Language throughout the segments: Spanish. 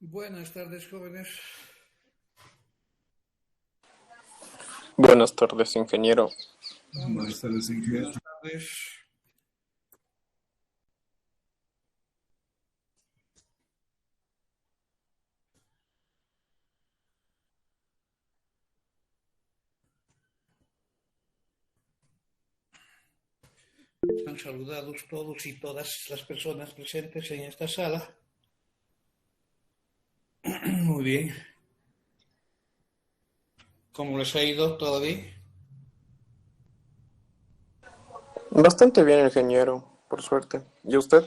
Buenas tardes, jóvenes. Buenas tardes, ingeniero. Buenas tardes, ingeniero. Buenas tardes. Están saludados todos y todas las personas presentes en esta sala. Muy bien. ¿Cómo les ha ido? ¿Todo bien? Bastante bien, ingeniero, por suerte. ¿Y usted?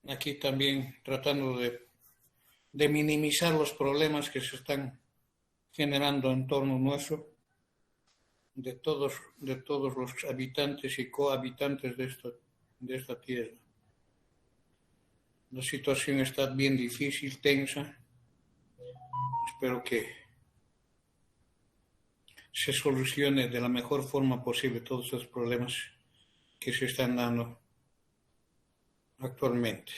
Aquí también tratando de minimizar los problemas que se están generando en torno nuestro, de todos los habitantes y cohabitantes de esta tierra. La situación está bien difícil, tensa. Espero que se solucione de la mejor forma posible todos estos problemas que se están dando actualmente.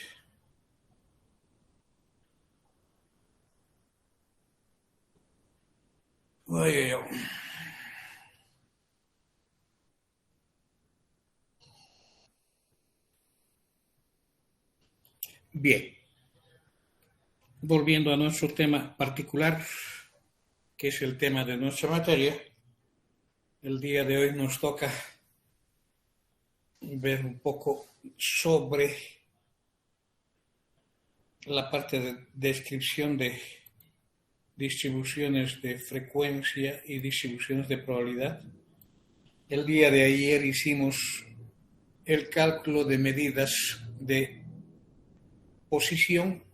Ay, ay, ay. Bien, volviendo a nuestro tema particular, que es el tema de nuestra materia, el día de hoy nos toca ver un poco sobre la parte de descripción de distribuciones de frecuencia y distribuciones de probabilidad. El día de ayer hicimos el cálculo de medidas de posición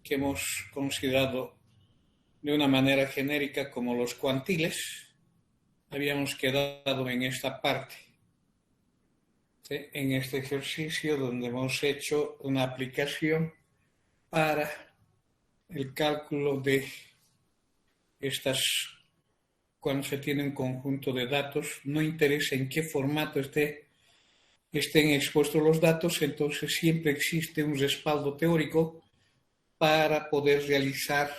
que hemos considerado de una manera genérica como los cuantiles. Habíamos quedado en esta parte, ¿sí? En este ejercicio donde hemos hecho una aplicación para el cálculo de estas, cuando se tiene un conjunto de datos, no interesa en qué formato estén expuestos los datos, entonces siempre existe un respaldo teórico para poder realizar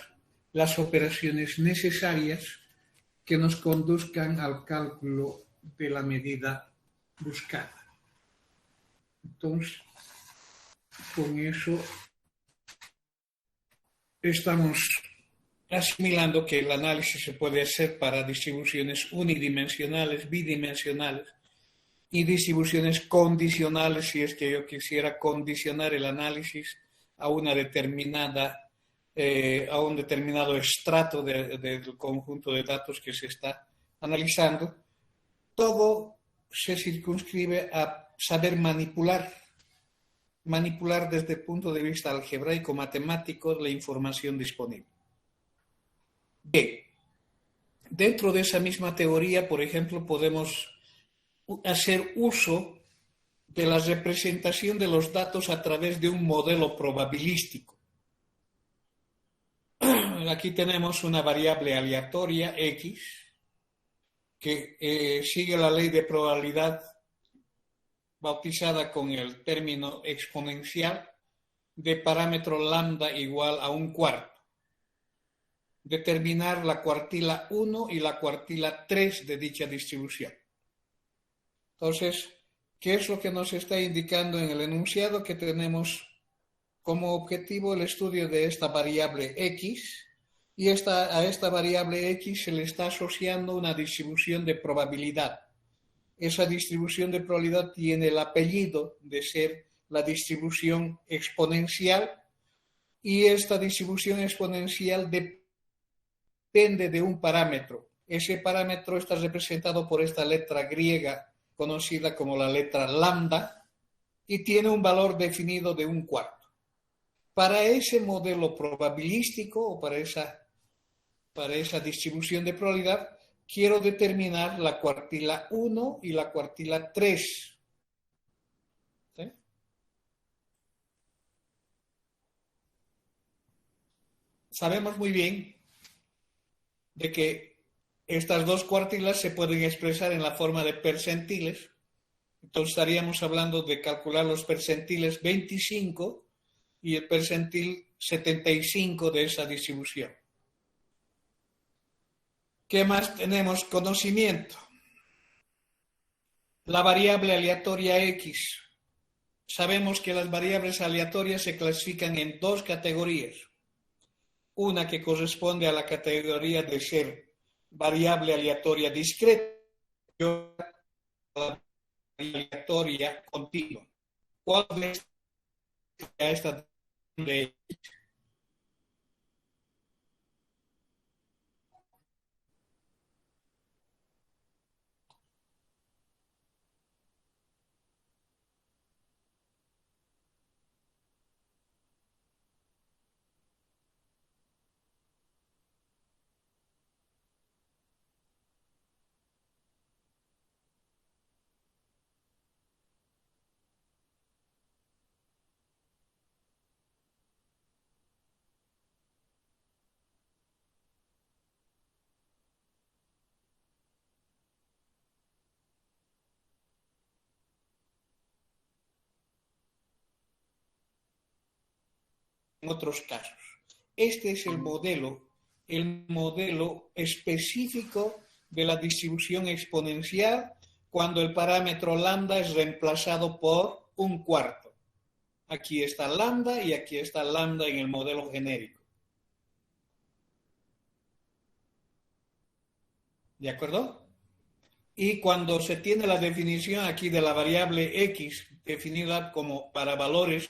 las operaciones necesarias que nos conduzcan al cálculo de la medida buscada. Entonces, con eso estamos asimilando que el análisis se puede hacer para distribuciones unidimensionales, bidimensionales y distribuciones condicionales, si es que yo quisiera condicionar el análisis a una determinada, a un determinado estrato del conjunto de datos que se está analizando. Todo se circunscribe a saber manipular desde el punto de vista algebraico matemático la información disponible. Bien, dentro de esa misma teoría, por ejemplo, podemos hacer uso de la representación de los datos a través de un modelo probabilístico. Aquí tenemos una variable aleatoria X que sigue la ley de probabilidad bautizada con el término exponencial de parámetro lambda igual a 1/4. Determinar la cuartila 1 y la cuartila 3 de dicha distribución. Entonces, ¿qué es lo que nos está indicando en el enunciado? Que tenemos como objetivo el estudio de esta variable X y a esta variable X se le está asociando una distribución de probabilidad. Esa distribución de probabilidad tiene el apellido de ser la distribución exponencial y esta distribución exponencial depende de un parámetro. Ese parámetro está representado por esta letra griega conocida como la letra lambda y tiene un valor definido de 1/4. Para ese modelo probabilístico o para esa distribución de probabilidad, quiero determinar la cuartila 1 y la cuartila 3. ¿Sí? Sabemos muy bien de que estas dos cuartilas se pueden expresar en la forma de percentiles. Entonces estaríamos hablando de calcular los percentiles 25 y el percentil 75 de esa distribución. ¿Qué más tenemos? Conocimiento. La variable aleatoria X. Sabemos que las variables aleatorias se clasifican en dos categorías. Una que corresponde a la categoría de ser variable aleatoria discreta y otra la aleatoria continua. ¿Cuál es esta de en otros casos? Este es el modelo específico de la distribución exponencial cuando el parámetro lambda es reemplazado por un cuarto. Aquí está lambda y aquí está lambda en el modelo genérico. ¿De acuerdo? Y cuando se tiene la definición aquí de la variable x definida como para valores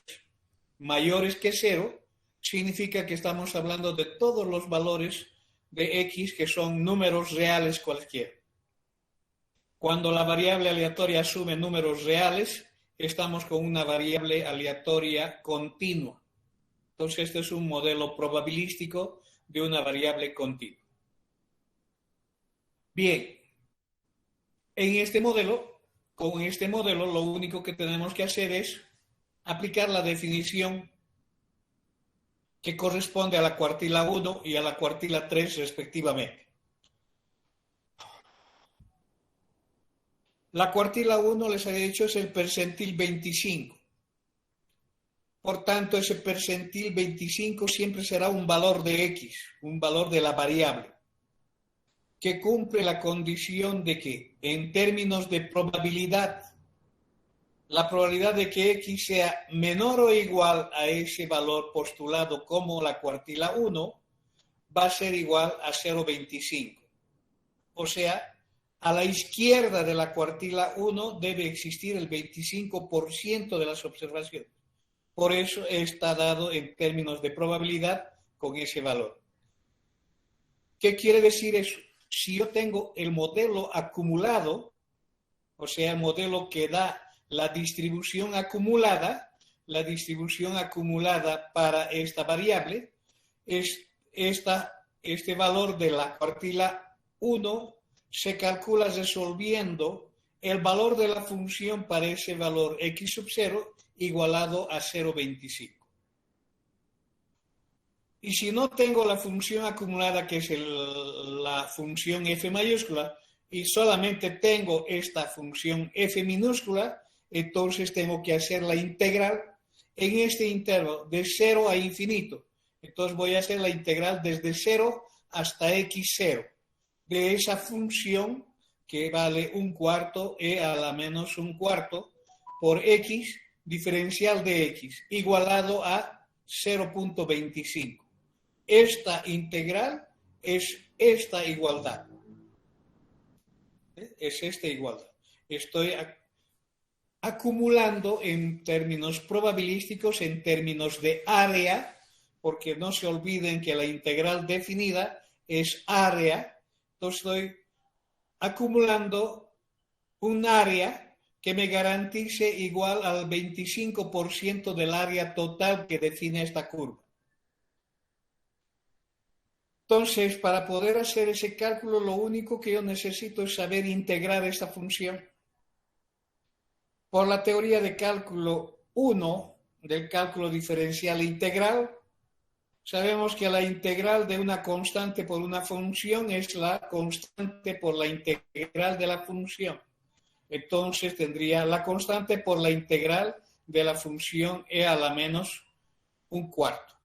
mayores que 0, significa que estamos hablando de todos los valores de x que son números reales cualquiera. Cuando la variable aleatoria asume números reales, estamos con una variable aleatoria continua. Entonces, este es un modelo probabilístico de una variable continua. Bien, con este modelo, lo único que tenemos que hacer es aplicar la definición que corresponde a la cuartila 1 y a la cuartila 3 respectivamente. La cuartila 1, les había dicho, es el percentil 25. Por tanto, ese percentil 25 siempre será un valor de x, un valor de la variable, que cumple la condición de que, en términos de probabilidad, la probabilidad de que x sea menor o igual a ese valor postulado como la cuartila 1 va a ser igual a 0,25. O sea, a la izquierda de la cuartila 1 debe existir el 25% de las observaciones. Por eso está dado en términos de probabilidad con ese valor. ¿Qué quiere decir eso? Si yo tengo el modelo acumulado, o sea, el modelo que da la distribución acumulada para esta variable, es este valor de la cuartila 1 se calcula resolviendo el valor de la función para ese valor x sub 0 igualado a 0,25. Y si no tengo la función acumulada, que es la función f mayúscula, y solamente tengo esta función f minúscula, entonces tengo que hacer la integral en este intervalo de 0 a infinito. Entonces voy a hacer la integral desde 0 hasta x0 de esa función que vale un cuarto e a la menos un cuarto por x diferencial de x igualado a 0,25. Esta integral es esta igualdad. Es esta igualdad. Estoy acumulando en términos probabilísticos, en términos de área, porque no se olviden que la integral definida es área. Entonces estoy acumulando un área que me garantice igual al 25% del área total que define esta curva. Entonces, para poder hacer ese cálculo, lo único que yo necesito es saber integrar esta función. Por la teoría de cálculo 1, del cálculo diferencial integral, sabemos que la integral de una constante por una función es la constante por la integral de la función. Entonces tendría la constante por la integral de la función e a la menos un cuarto.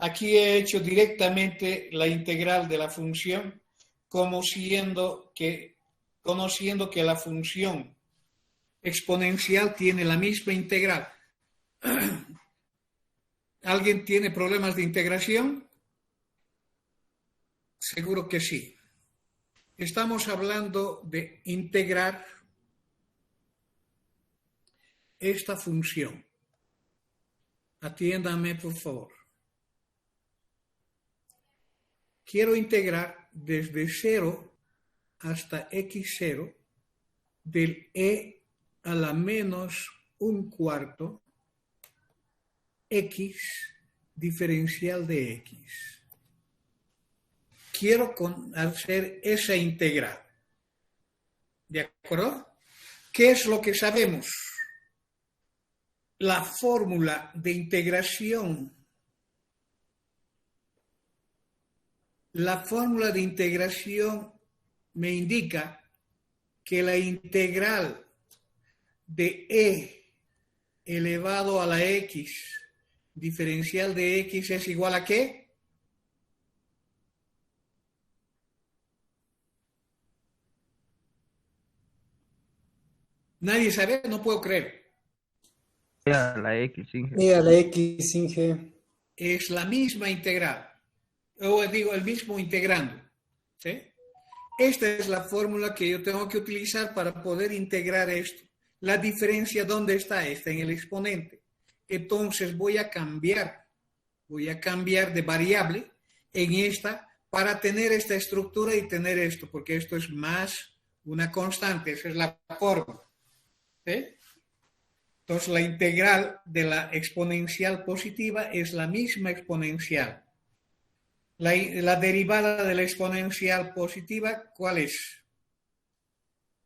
Aquí he hecho directamente la integral de la función, conociendo que la función exponencial tiene la misma integral. ¿Alguien tiene problemas de integración? Seguro que sí. Estamos hablando de integrar esta función. Atiéndame, por favor. Quiero integrar desde 0 hasta x0 del e a la menos 1/4 x diferencial de x. Quiero hacer esa integral. ¿De acuerdo? ¿Qué es lo que sabemos? La fórmula de integración. La fórmula de integración me indica que la integral de e elevado a la x diferencial de x es igual a ¿qué? Nadie sabe, no puedo creer. A la X sin G. Y a la X sin G. Es la misma integral. O digo, el mismo integrando. ¿Sí? Esta es la fórmula que yo tengo que utilizar para poder integrar esto. La diferencia, ¿dónde está? Está en el exponente. Entonces voy a cambiar de variable en esta para tener esta estructura y tener esto, porque esto es más una constante, esa es la fórmula. ¿Sí? Entonces la integral de la exponencial positiva es la misma exponencial. La derivada de la exponencial positiva, ¿cuál es?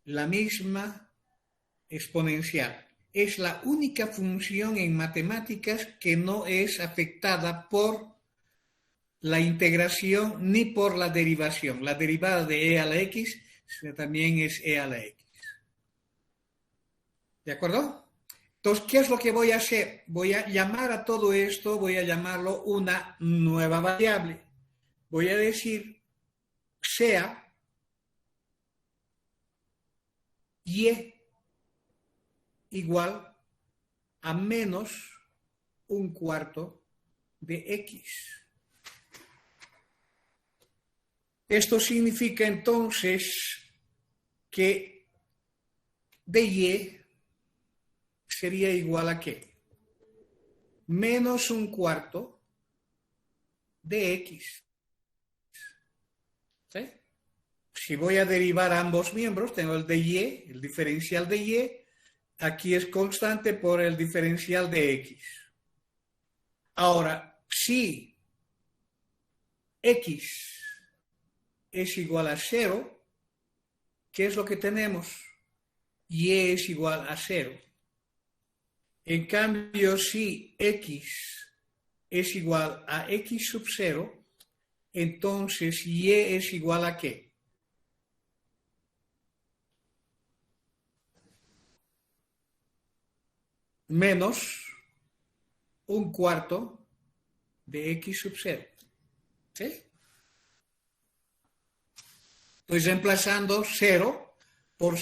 La misma exponencial. Es la única función en matemáticas que no es afectada por la integración ni por la derivación. La derivada de e a la x también es e a la x. ¿De acuerdo? Entonces, ¿qué es lo que voy a hacer? Voy a llamar a todo esto, voy a llamarlo una nueva variable. Voy a decir sea y igual a menos 1/4 de x. Esto significa entonces que de y sería igual a ¿qué? Menos 1/4 de x. ¿Sí? Si voy a derivar ambos miembros, tengo el de y, el diferencial de y, aquí es constante por el diferencial de x. Ahora, si x es igual a 0, ¿qué es lo que tenemos? Y es igual a 0. En cambio, si x es igual a x sub 0, entonces y es igual a ¿qué? Menos 1/4 de x sub 0. ¿Sí? Estoy reemplazando 0 por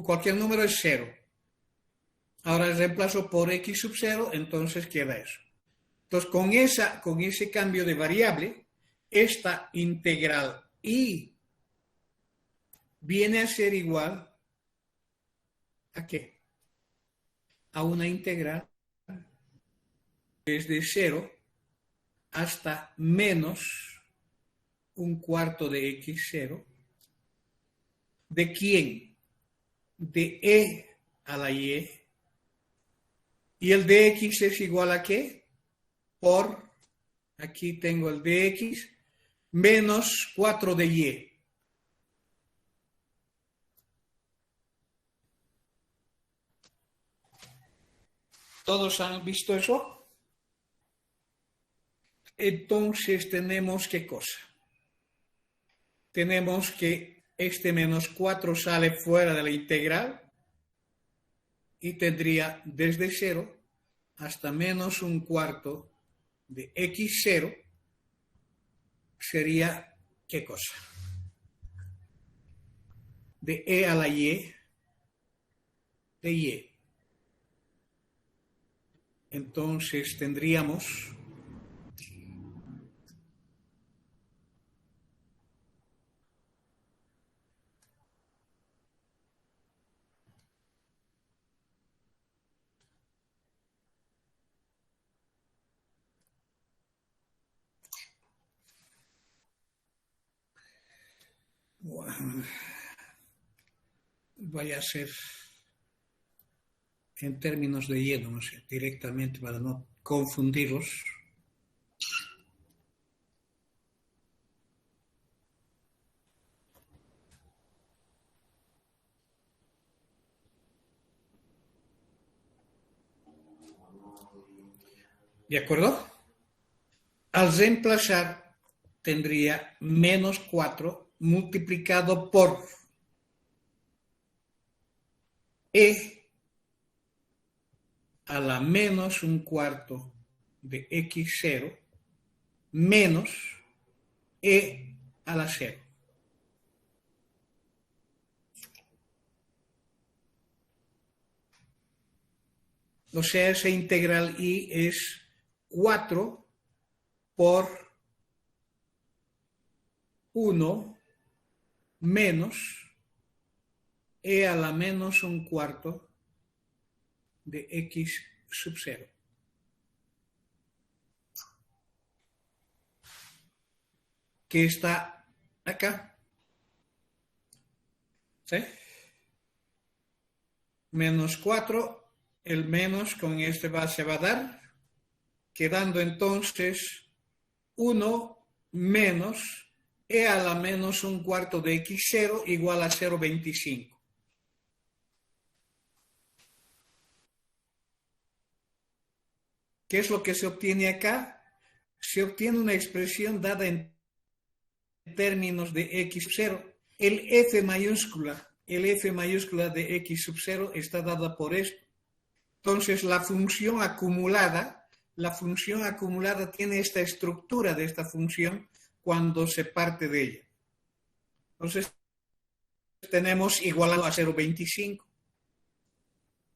cualquier número es 0. Ahora reemplazo por x sub 0, entonces queda eso. Entonces, con ese cambio de variable, esta integral y viene a ser igual ¿a qué? A una integral desde 0 hasta menos 1/4 de x0. ¿De quién? De e a la y. ¿Y el de x es igual a qué? Por, aquí tengo el de x, menos 4 de y. ¿Todos han visto eso? Entonces tenemos ¿qué cosa? Tenemos que este menos 4 sale fuera de la integral y tendría desde 0 hasta menos 1/4 de x0 sería, ¿qué cosa? De E a la Y, de Y. Entonces tendríamos vaya a ser en términos de Y, no sé, directamente para no confundirlos. ¿De acuerdo? Al reemplazar tendría menos 4 multiplicado por E a la menos un cuarto de x0 menos E a la 0. O sea, esa integral y es 4 por 1 menos E a la menos un cuarto de x sub 0. Que está acá. ¿Sí? Menos 4, el menos con este se va a dar, quedando entonces 1 menos E a la menos un cuarto de x0 igual a 0,25. ¿Qué es lo que se obtiene acá? Se obtiene una expresión dada en términos de x sub 0. El f mayúscula de x sub 0 está dada por esto. Entonces la función acumulada tiene esta estructura de esta función cuando se parte de ella. Entonces tenemos igualado a 0,25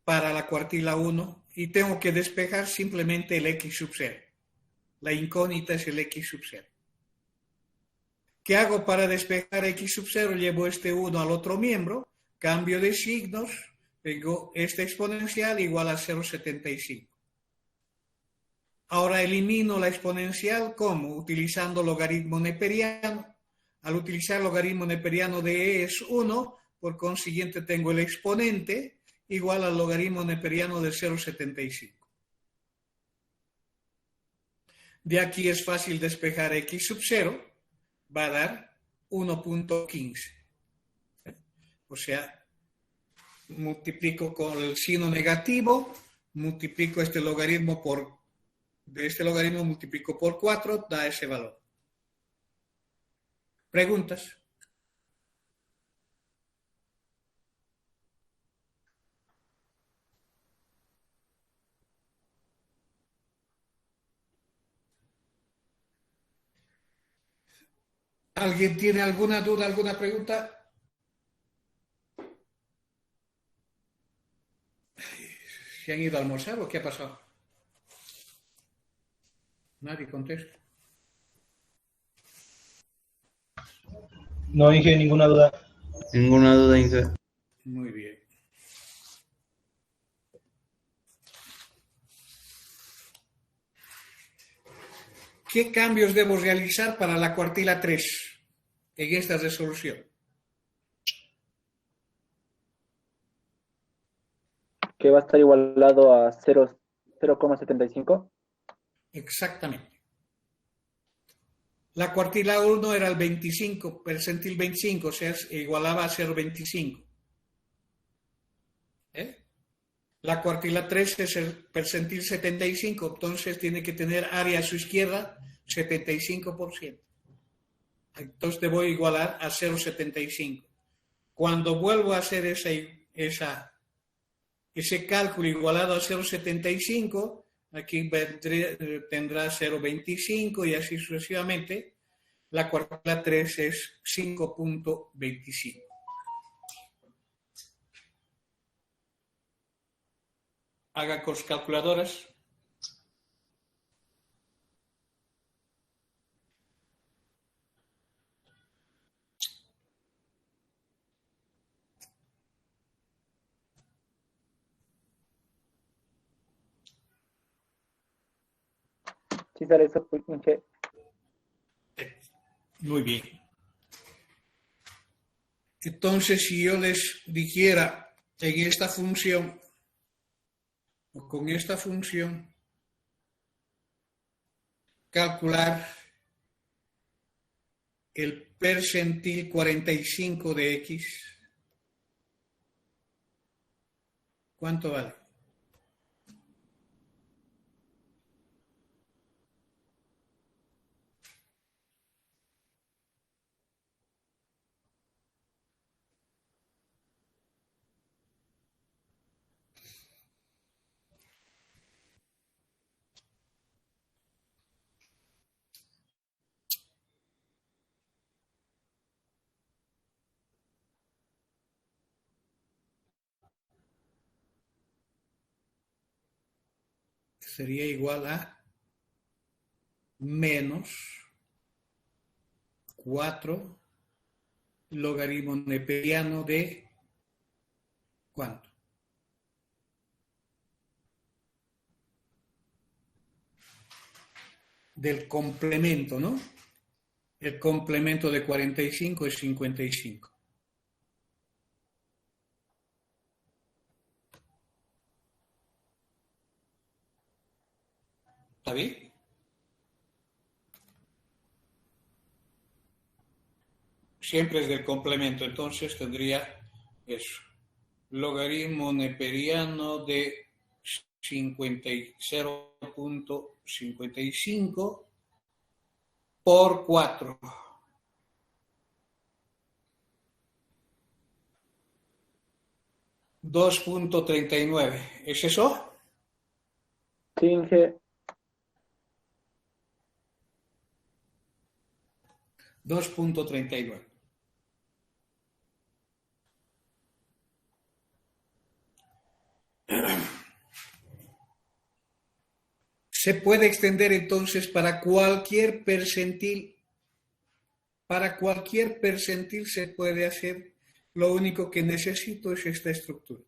para la cuartila 1 y tengo que despejar simplemente el x sub 0. La incógnita es el x sub 0. ¿Qué hago para despejar x sub 0? Llevo este 1 al otro miembro, cambio de signos, tengo este exponencial igual a 0,75. Ahora elimino la exponencial, ¿cómo? Utilizando logaritmo neperiano. Al utilizar logaritmo neperiano de E es 1, por consiguiente tengo el exponente igual al logaritmo neperiano de 0,75. De aquí es fácil despejar x sub 0. Va a dar 1.15. O sea, multiplico con el signo negativo, multiplico este logaritmo multiplico por 4, da ese valor. ¿Preguntas? ¿Alguien tiene alguna duda, alguna pregunta? ¿Se han ido a almorzar o qué ha pasado? Nadie contesta. No dije ninguna duda. Ninguna duda, Inge. Muy bien. ¿Qué cambios debo realizar para la cuartila 3 en esta resolución? Que va a estar igualado a 0,75. Exactamente. La cuartila 1 era el 25, percentil 25, o sea, igualaba a 0,25. La cuartila 3 es el percentil 75, entonces tiene que tener área a su izquierda 75%. Entonces debo igualar a 0,75. Cuando vuelvo a hacer ese cálculo igualado a 0,75, aquí tendrá 0,25 y así sucesivamente. la cuartila 3 es 5.25. Haga con sus calculadoras. Sí sale eso, Inge. Muy bien. Entonces, si yo les dijera en esta función, o con esta función, calcular el percentil 45 de X, ¿cuánto vale? Sería igual a menos 4 logaritmo neperiano de ¿cuánto? Del complemento, ¿no? El complemento de 45 es 55. ¿Está bien? Siempre es del complemento, entonces tendría eso. Logaritmo neperiano de 0.55 por 4. $2.39. ¿Es eso? Sí, Inge. 2.39. Se puede extender entonces para cualquier percentil. Para cualquier percentil se puede hacer. Lo único que necesito es esta estructura.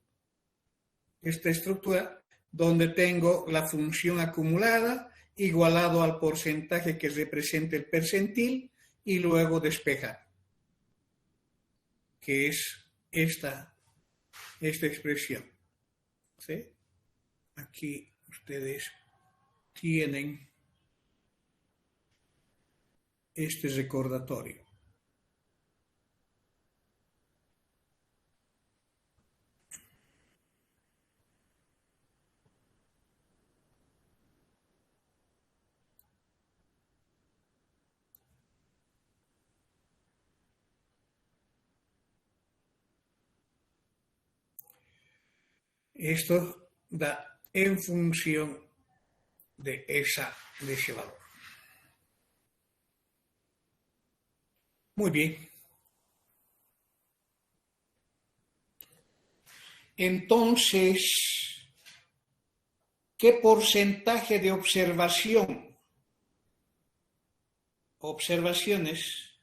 Esta estructura donde tengo la función acumulada igualado al porcentaje que representa el percentil y luego despejar, que es esta expresión. ¿Sí? Aquí ustedes tienen este recordatorio. Esto da en función de ese valor. Muy bien. Entonces, ¿qué porcentaje de observaciones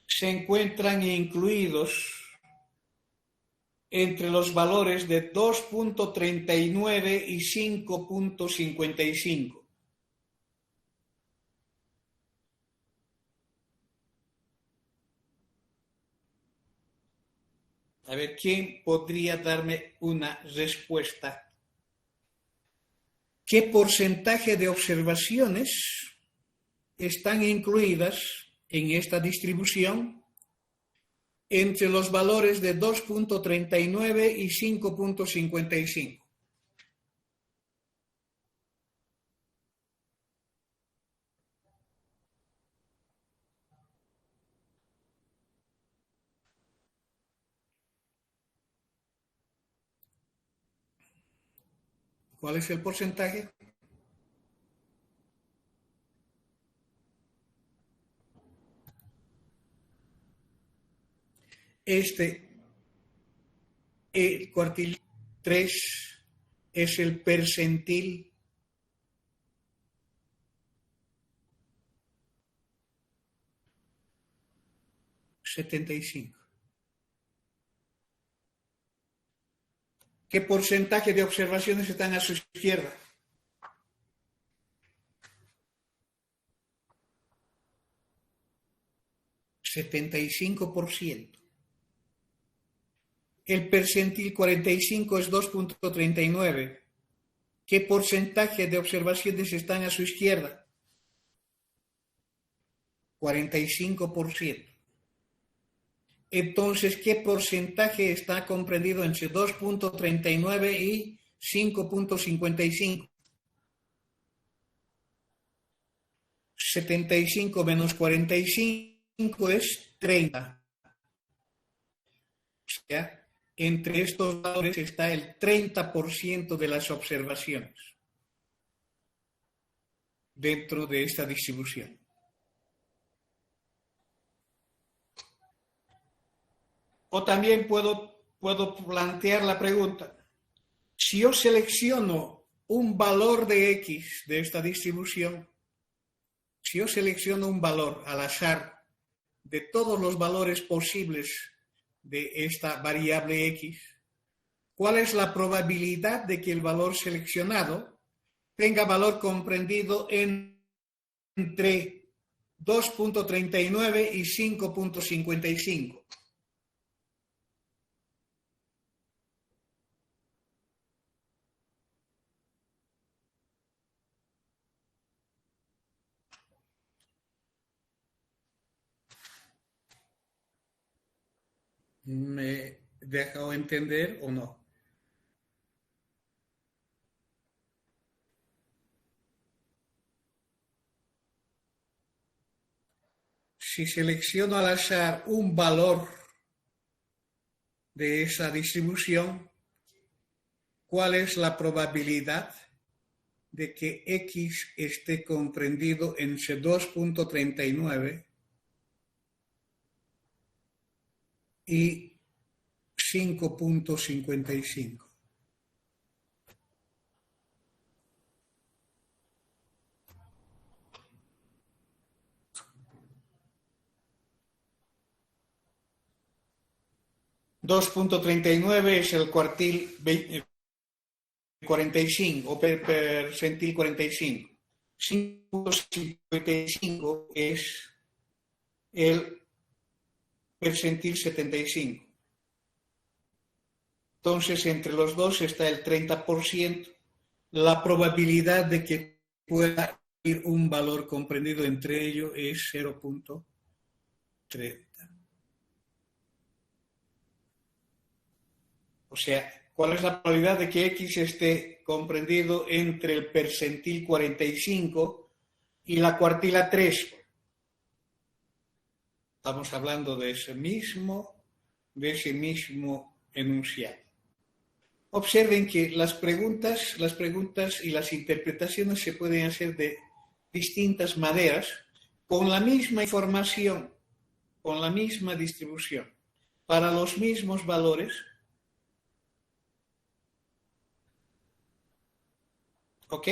se encuentran incluidos entre los valores de 2.39 y 5.55? A ver, ¿quién podría darme una respuesta? ¿Qué porcentaje de observaciones están incluidas en esta distribución entre los valores de 2.39 y 5.55? ¿Cuál es el porcentaje? el cuartil 3 es el percentil 75. ¿Qué porcentaje de observaciones están a su izquierda? %. El percentil 45 es 2.39. ¿Qué porcentaje de observaciones están a su izquierda? 45%. Entonces, ¿qué porcentaje está comprendido entre 2.39 y 5.55? 75 menos 45 es 30. O sea, entre estos valores está el 30% de las observaciones dentro de esta distribución. O también puedo plantear la pregunta, si yo selecciono un valor de X de esta distribución, si yo selecciono un valor al azar de todos los valores posibles de esta variable X, ¿cuál es la probabilidad de que el valor seleccionado tenga valor comprendido entre 2.39 y 5.55? ¿Me he dejado entender o no? Si selecciono al azar un valor de esa distribución, ¿cuál es la probabilidad de que X esté comprendido entre 2.39 y 5.55? $2.39 es el cuartil 45 o percentil 45. 5.55 es el percentil 75. Entonces, entre los dos está el 30%. La probabilidad de que pueda ir un valor comprendido entre ellos es 0.30. O sea, ¿cuál es la probabilidad de que X esté comprendido entre el percentil 45 y la cuartila 3? Estamos hablando de ese mismo enunciado. Observen que las preguntas y las interpretaciones se pueden hacer de distintas maneras, con la misma información, con la misma distribución, para los mismos valores. ¿Ok?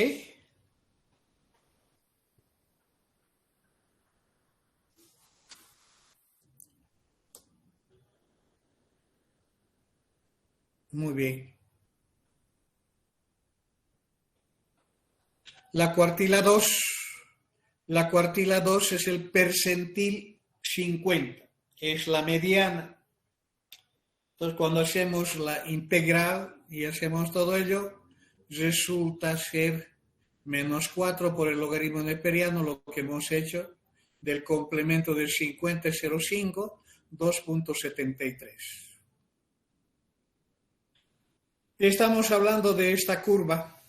Muy bien. La cuartila 2 es el percentil 50, es la mediana. Entonces, cuando hacemos la integral y hacemos todo ello, resulta ser menos 4 por el logaritmo neperiano, lo que hemos hecho del complemento del 50 es 0,5, 2.73. Estamos hablando de esta curva.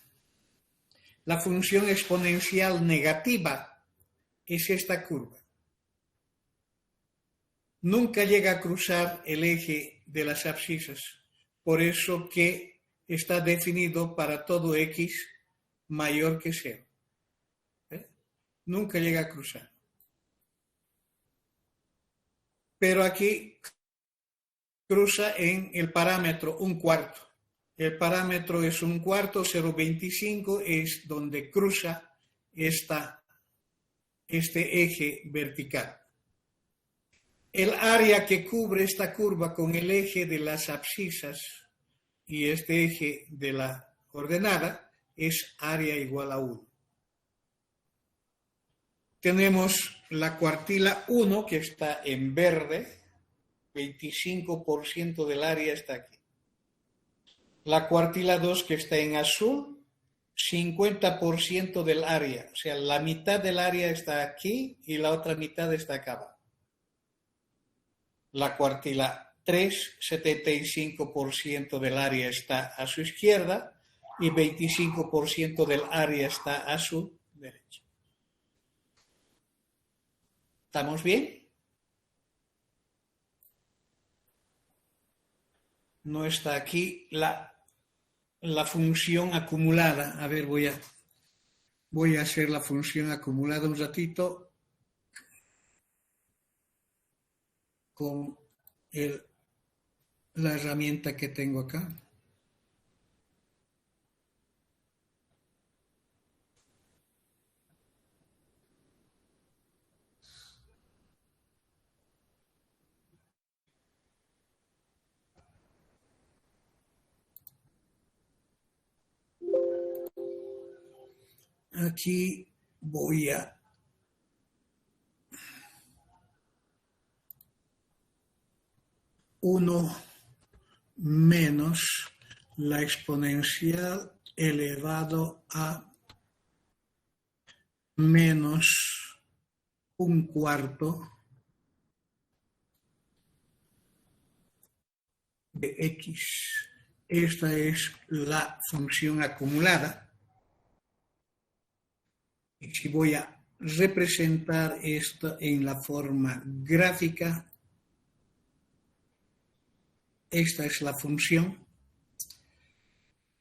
La función exponencial negativa es esta curva. Nunca llega a cruzar el eje de las abscisas, por eso que está definido para todo x mayor que 0. Nunca llega a cruzar. Pero aquí cruza en el parámetro 1/4. El parámetro es 1/4, 0,25 es donde cruza este eje vertical. El área que cubre esta curva con el eje de las abscisas y este eje de la coordenada es área igual a 1. Tenemos la cuartila 1 que está en verde, 25% del área está aquí. La cuartila 2 que está en azul, 50% del área, o sea, la mitad del área está aquí y la otra mitad está acá abajo. La cuartila 3, 75% del área está a su izquierda y 25% del área está a su derecha. ¿Estamos bien? No está aquí la función acumulada. A ver, voy a hacer la función acumulada un ratito con la herramienta que tengo acá. Aquí voy a uno menos la exponencial elevado a menos 1/4 de x. Esta es la función acumulada. Y si voy a representar esto en la forma gráfica, esta es la función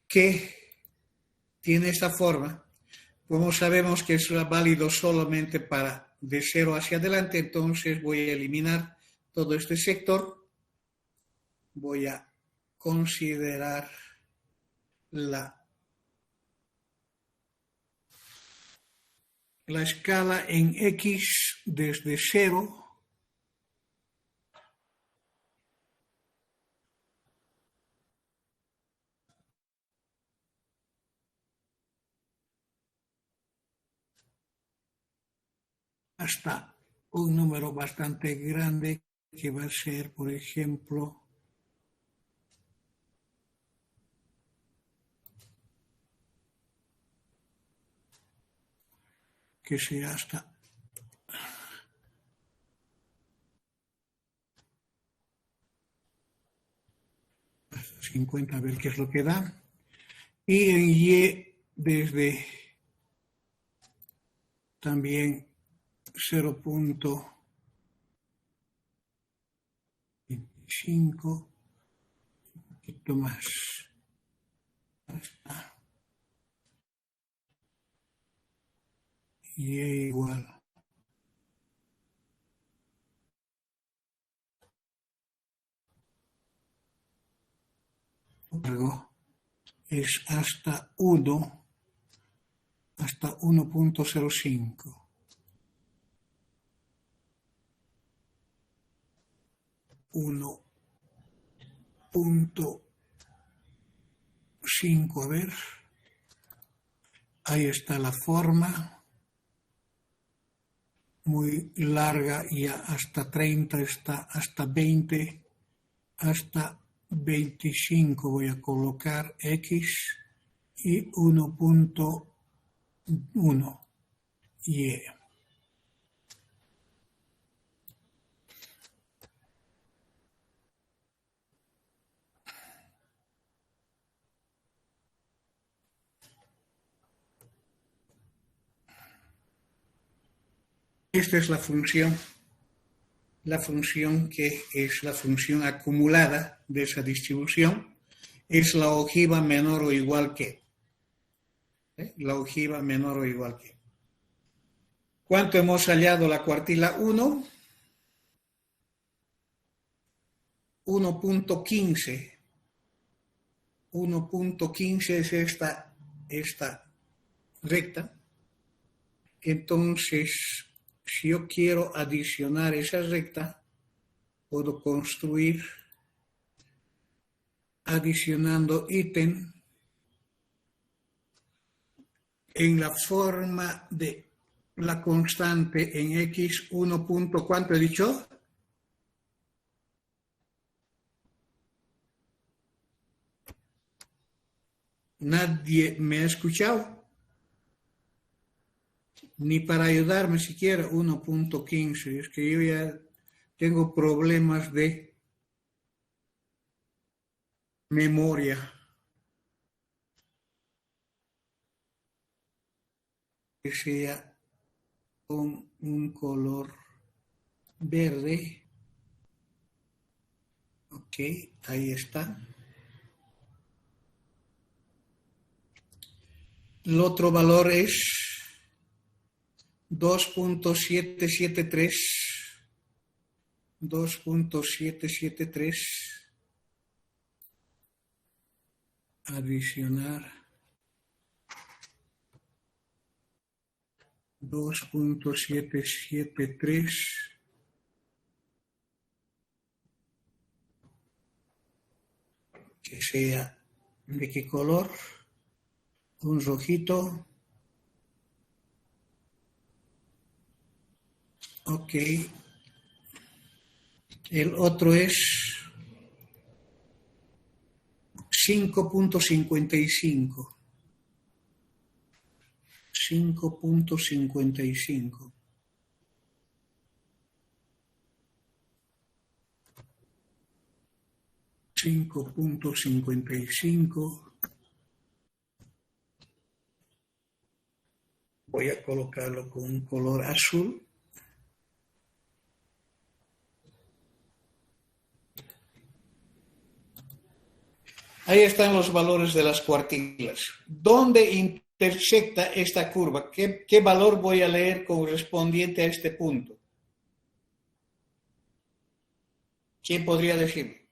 que tiene esta forma. Como sabemos que es válido solamente para de 0 hacia adelante, entonces voy a eliminar todo este sector. Voy a considerar la escala en x desde 0 hasta un número bastante grande que va a ser, por ejemplo, que sea hasta 50, a ver qué es lo que da. Y en y desde también 0.25, un poquito más. Hasta y igual. Luego es hasta 1, hasta 1.05. 1.5, a ver. Ahí está la forma. Muy larga y hasta 30 está, hasta 20, hasta 25 voy a colocar x y 1.1 y. Esta es la función que es la función acumulada de esa distribución, es la ojiva menor o igual que. La ojiva menor o igual que. ¿Cuánto hemos hallado la cuartila 1? 1.15. 1.15 es esta recta. Entonces, si yo quiero adicionar esa recta, puedo construir adicionando ítem en la forma de la constante en x 1. ¿Cuánto he dicho? Nadie me ha escuchado, ni para ayudarme siquiera. 1.15. Es que yo ya tengo problemas de memoria. Que sea con un color verde. Ok, ahí está. El otro valor es 2.773. 2.773. Adicionar 2.773 que sea de qué color, un rojito. Ok, el otro es 5.55. 5.55. Voy a colocarlo con un color azul. Ahí están los valores de las cuartilas. ¿Dónde intersecta esta curva? ¿Qué valor voy a leer correspondiente a este punto? ¿Quién podría decirme?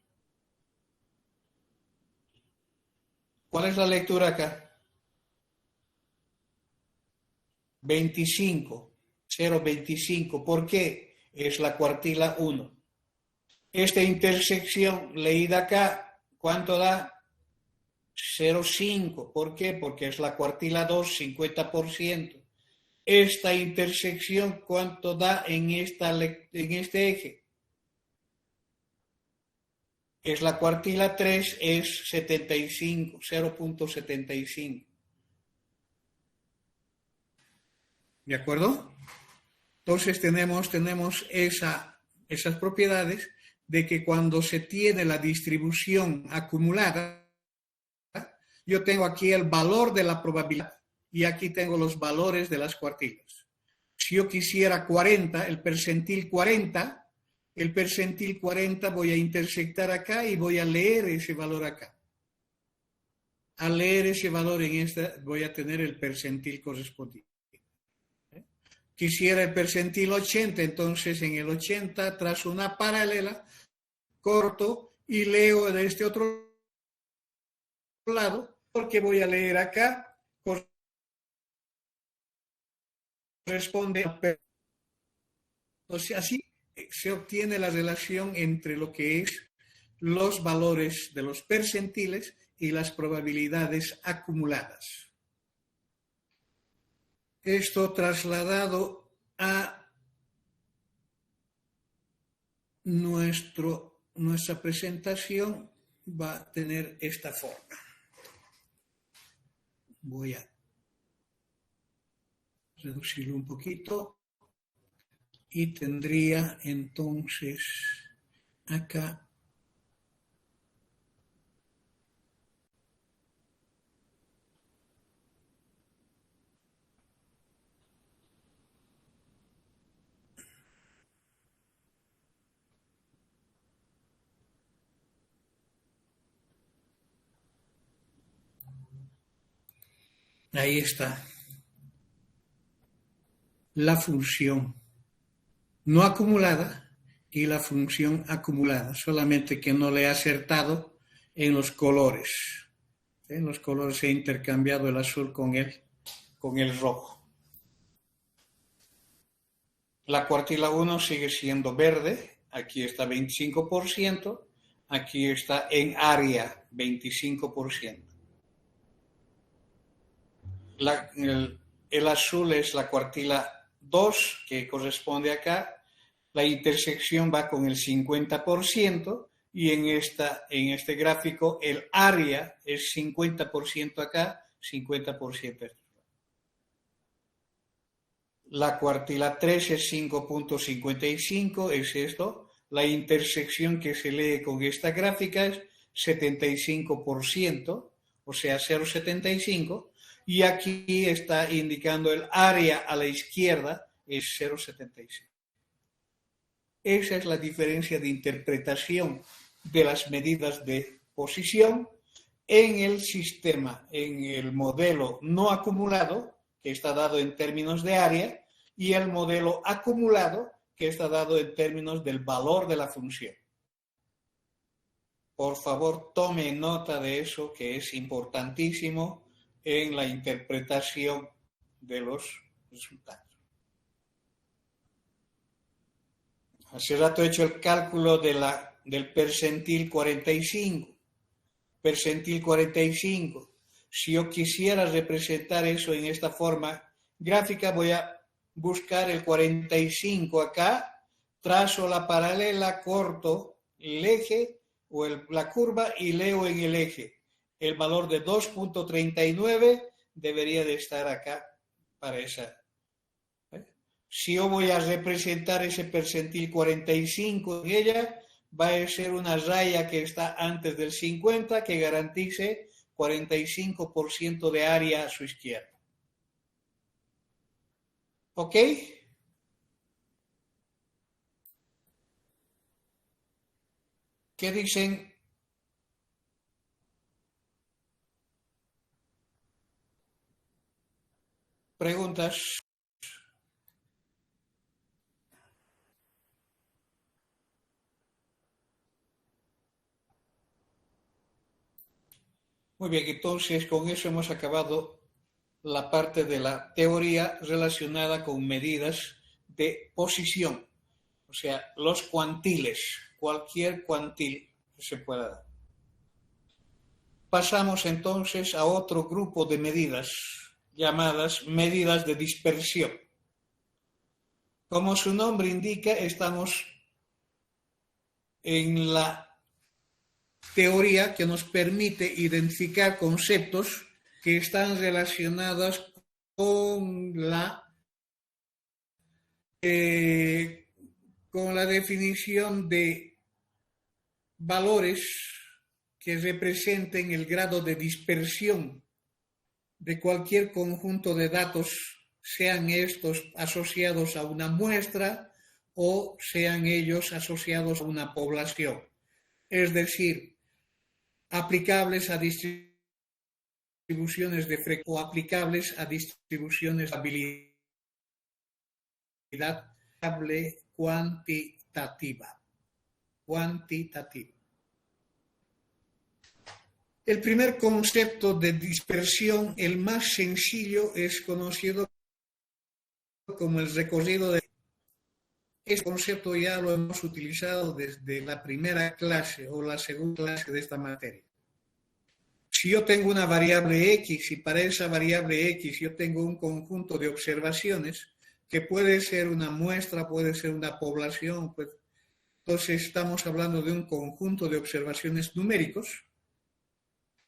¿Cuál es la lectura acá? 25. 0,25. ¿Por qué? Es la cuartila 1. Esta intersección leída acá, ¿cuánto da? 0,5. ¿Por qué? Porque es la cuartila 2, 50%. Esta intersección, ¿cuánto da en este eje? Es la cuartila 3, es 75, 0.75. ¿De acuerdo? Entonces tenemos esas propiedades de que cuando se tiene la distribución acumulada, yo tengo aquí el valor de la probabilidad y aquí tengo los valores de las cuartilas. Si yo quisiera 40, el percentil 40 voy a intersectar acá y voy a leer ese valor acá. Al leer ese valor en esta, voy a tener el percentil correspondiente. Quisiera el percentil 80, entonces en el 80 trazo una paralela, corto y leo de este otro lado, porque voy a leer acá, corresponde a... Entonces así se obtiene la relación entre lo que es los valores de los percentiles y las probabilidades acumuladas. Esto trasladado a nuestra presentación va a tener esta forma. Voy a reducirlo un poquito y tendría entonces acá ahí está la función no acumulada y la función acumulada, solamente que no le he acertado en los colores. En los colores he intercambiado el azul con el rojo. La cuartila 1 sigue siendo verde, aquí está 25%, aquí está en área 25%. El azul es la cuartila 2, que corresponde acá. La intersección va con el 50% y en este gráfico el área es 50% acá, 50%. La cuartila 3 es 5.55, es esto. La intersección que se lee con esta gráfica es 75%, o sea, 0,75. Y aquí está indicando el área a la izquierda, es 0,75. Esa es la diferencia de interpretación de las medidas de posición en el sistema, en el modelo no acumulado, que está dado en términos de área, y el modelo acumulado, que está dado en términos del valor de la función. Por favor, tome nota de eso, que es importantísimo en la interpretación de los resultados. Hace rato he hecho el cálculo del percentil 45. Percentil 45. Si yo quisiera representar eso en esta forma gráfica, voy a buscar el 45 acá, trazo la paralela, corto el eje o la curva y leo en el eje. El valor de 2.39 debería de estar acá para esa. Si yo voy a representar ese percentil 45 en ella, va a ser una raya que está antes del 50 que garantice 45% de área a su izquierda. ¿Ok? ¿Qué dicen? ¿Preguntas? Muy bien, entonces con eso hemos acabado la parte de la teoría relacionada con medidas de posición, o sea, los cuantiles, cualquier cuantil que se pueda dar. Pasamos entonces a otro grupo de medidas llamadas medidas de dispersión. Como su nombre indica, estamos en la teoría que nos permite identificar conceptos que están relacionados con la definición de valores que representen el grado de dispersión de cualquier conjunto de datos, sean estos asociados a una muestra o sean ellos asociados a una población. Es decir, aplicables a distribuciones de frecuencia o aplicables a distribuciones de habilidad cuantitativa. El primer concepto de dispersión, el más sencillo, es conocido como el recorrido de... Este concepto ya lo hemos utilizado desde la primera clase o la segunda clase de esta materia. Si yo tengo una variable X y para esa variable X yo tengo un conjunto de observaciones que puede ser una muestra, puede ser una población, pues, entonces estamos hablando de un conjunto de observaciones numéricos.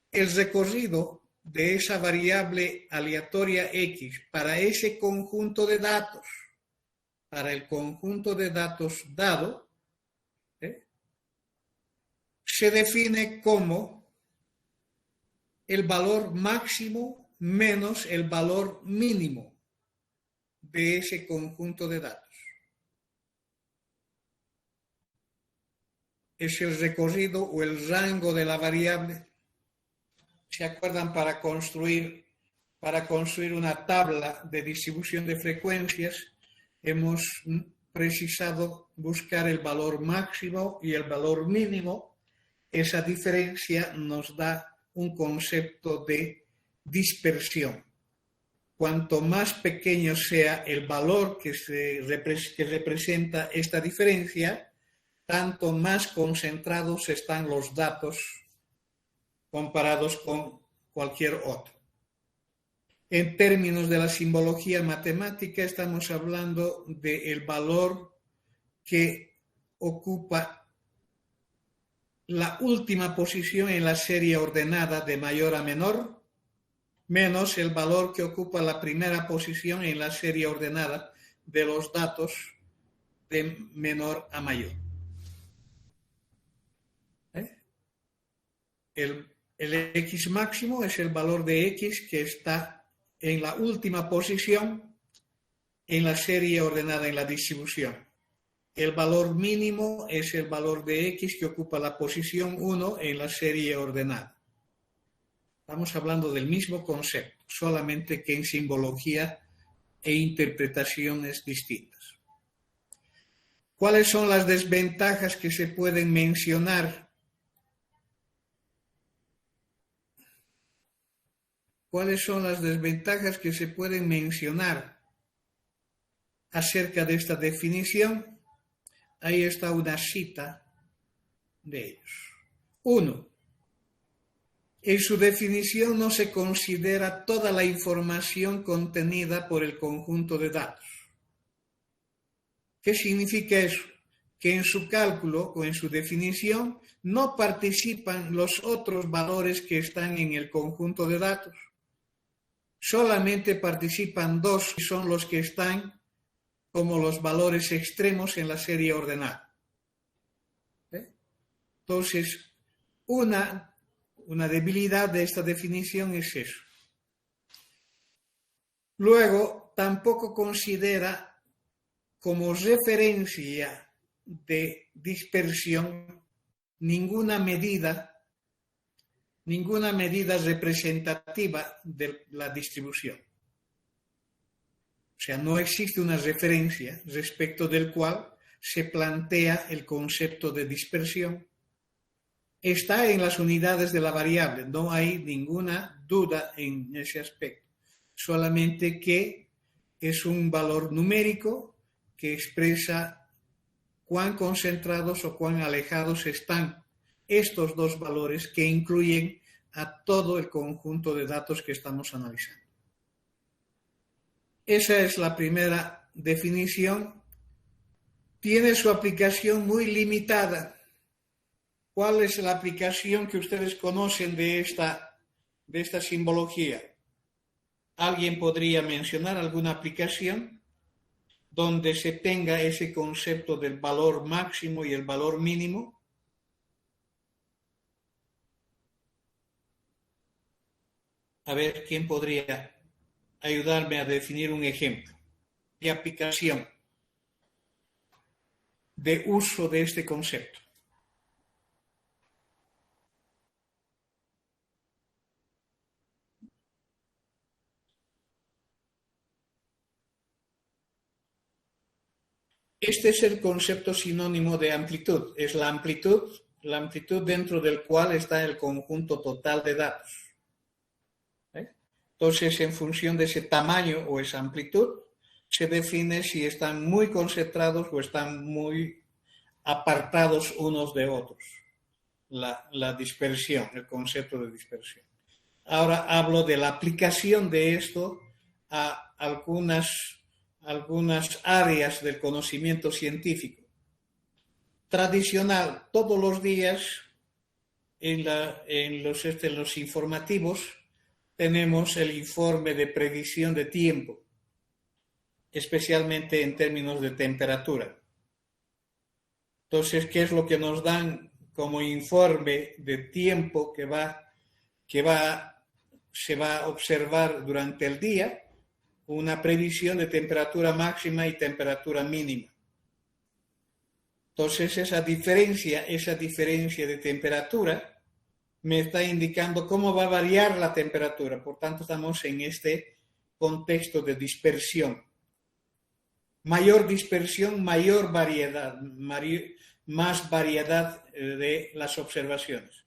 El recorrido de esa variable aleatoria X para ese conjunto de datos, para el conjunto de datos dado, se define como el valor máximo menos el valor mínimo de ese conjunto de datos. Es el recorrido o el rango de la variable. ¿Se acuerdan? Para construir una tabla de distribución de frecuencias, hemos precisado buscar el valor máximo y el valor mínimo. Esa diferencia nos da un concepto de dispersión. Cuanto más pequeño sea el valor que representa esta diferencia, tanto más concentrados están los datos comparados con cualquier otro. En términos de la simbología matemática, estamos hablando del valor que ocupa la última posición en la serie ordenada de mayor a menor, menos el valor que ocupa la primera posición en la serie ordenada de los datos de menor a mayor. El X máximo es el valor de X que está en la última posición en la serie ordenada en la distribución. El valor mínimo es el valor de X que ocupa la posición 1 en la serie ordenada. Estamos hablando del mismo concepto, solamente que en simbología e interpretaciones distintas. ¿Cuáles son las desventajas que se pueden mencionar? ¿Cuáles son las desventajas que se pueden mencionar acerca de esta definición? Ahí está una cita de ellos. 1. En su definición no se considera toda la información contenida por el conjunto de datos. ¿Qué significa eso? Que en su cálculo o en su definición no participan los otros valores que están en el conjunto de datos. Solamente participan dos, y son los que están como los valores extremos en la serie ordenada. Entonces, una debilidad de esta definición es eso. Luego, tampoco considera como referencia de dispersión ninguna medida representativa de la distribución. O sea, no existe una referencia respecto del cual se plantea el concepto de dispersión. Está en las unidades de la variable, no hay ninguna duda en ese aspecto. Solamente que es un valor numérico que expresa cuán concentrados o cuán alejados están estos dos valores que incluyen a todo el conjunto de datos que estamos analizando. Esa es la primera definición. Tiene su aplicación muy limitada. ¿Cuál es la aplicación que ustedes conocen de esta simbología? ¿Alguien podría mencionar alguna aplicación donde se tenga ese concepto del valor máximo y el valor mínimo? A ver, ¿quién podría ayudarme a definir un ejemplo de aplicación de uso de este concepto? Este es el concepto sinónimo de amplitud. Es la amplitud dentro del cual está el conjunto total de datos. Entonces, en función de ese tamaño o esa amplitud, se define si están muy concentrados o están muy apartados unos de otros. La dispersión, el concepto de dispersión. Ahora hablo de la aplicación de esto a algunas áreas del conocimiento científico. Tradicional, todos los días en los informativos tenemos el informe de predicción de tiempo, especialmente en términos de temperatura. Entonces, ¿qué es lo que nos dan como informe de tiempo que se va a observar durante el día? Una previsión de temperatura máxima y temperatura mínima. Entonces, esa diferencia de temperatura me está indicando cómo va a variar la temperatura. Por tanto, estamos en este contexto de dispersión. Mayor dispersión, mayor variedad, más variedad de las observaciones.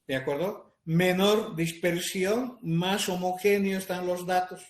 ¿De acuerdo? Menor dispersión, más homogéneos están los datos.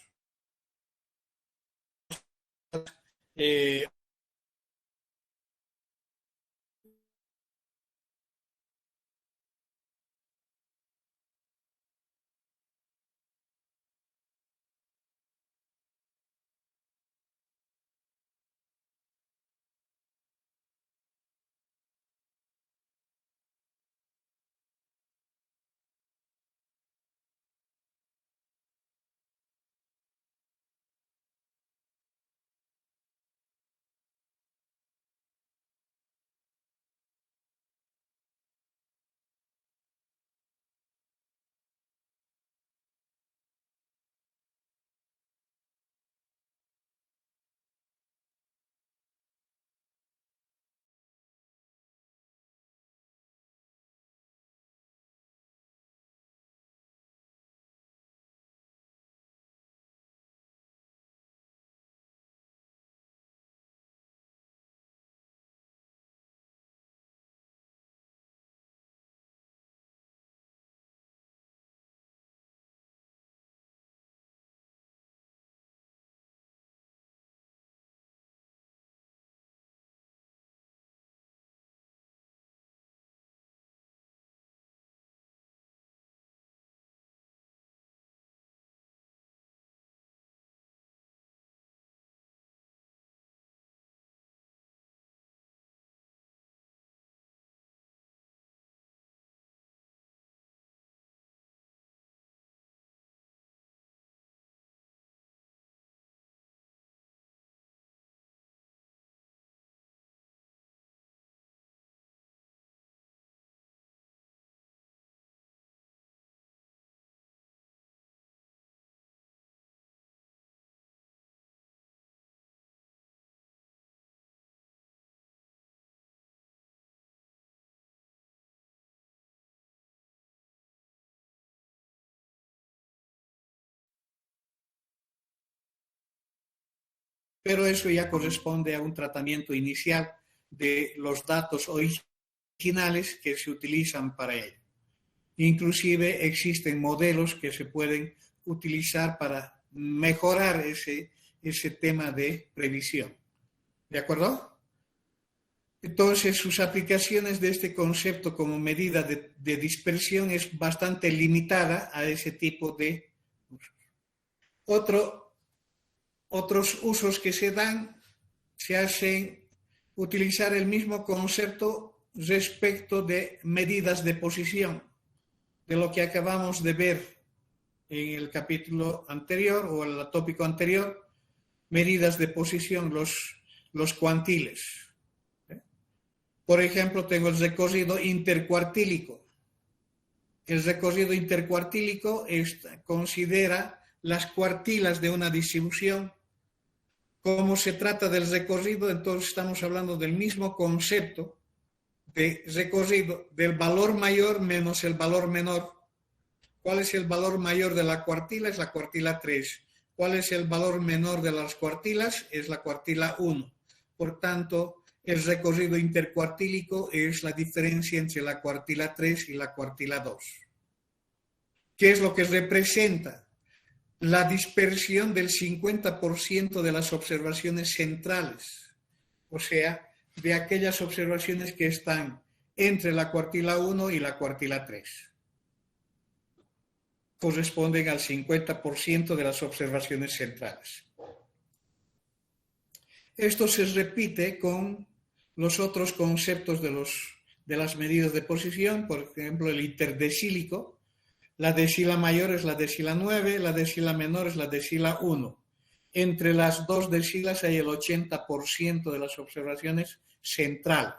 Pero eso ya corresponde a un tratamiento inicial de los datos originales que se utilizan para ello. Inclusive existen modelos que se pueden utilizar para mejorar ese tema de previsión. ¿De acuerdo? Entonces, sus aplicaciones de este concepto como medida de dispersión es bastante limitada a ese tipo de usos. Otros usos que se dan, se hacen utilizar el mismo concepto respecto de medidas de posición, de lo que acabamos de ver en el capítulo anterior o el tópico anterior, medidas de posición, los cuantiles. Por ejemplo, tengo el recorrido intercuartílico. El recorrido intercuartílico considera las cuartilas de una distribución. Como se trata del recorrido, entonces estamos hablando del mismo concepto de recorrido, del valor mayor menos el valor menor. ¿Cuál es el valor mayor de la cuartila? Es la cuartila 3. ¿Cuál es el valor menor de las cuartilas? Es la cuartila 1. Por tanto, el recorrido intercuartílico es la diferencia entre la cuartila 3 y la cuartila 2. ¿Qué es lo que representa? La dispersión del 50% de las observaciones centrales, o sea, de aquellas observaciones que están entre la cuartila 1 y la cuartila 3. Corresponden al 50% de las observaciones centrales. Esto se repite con los otros conceptos de las medidas de posición, por ejemplo, el interdecílico. La decila mayor es la decila 9, la decila menor es la decila 1. Entre las dos decilas hay el 80% de las observaciones centrales.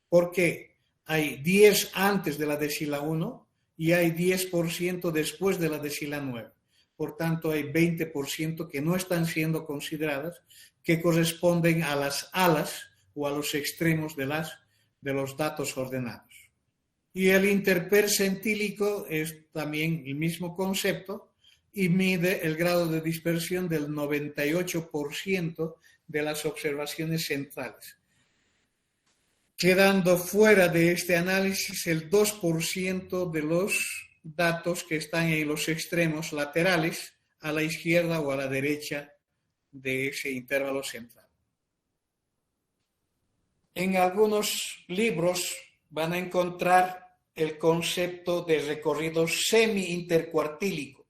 ¿Por qué? Hay 10 antes de la decila 1 y hay 10% después de la decila 9. Por tanto, hay 20% que no están siendo consideradas, que corresponden a las alas o a los extremos de los datos ordenados. Y el interpercentílico es también el mismo concepto, y mide el grado de dispersión del 98% de las observaciones centrales, quedando fuera de este análisis el 2% de los datos que están en los extremos laterales, a la izquierda o a la derecha de ese intervalo central. En algunos libros van a encontrar el concepto de recorrido semi-intercuartílico.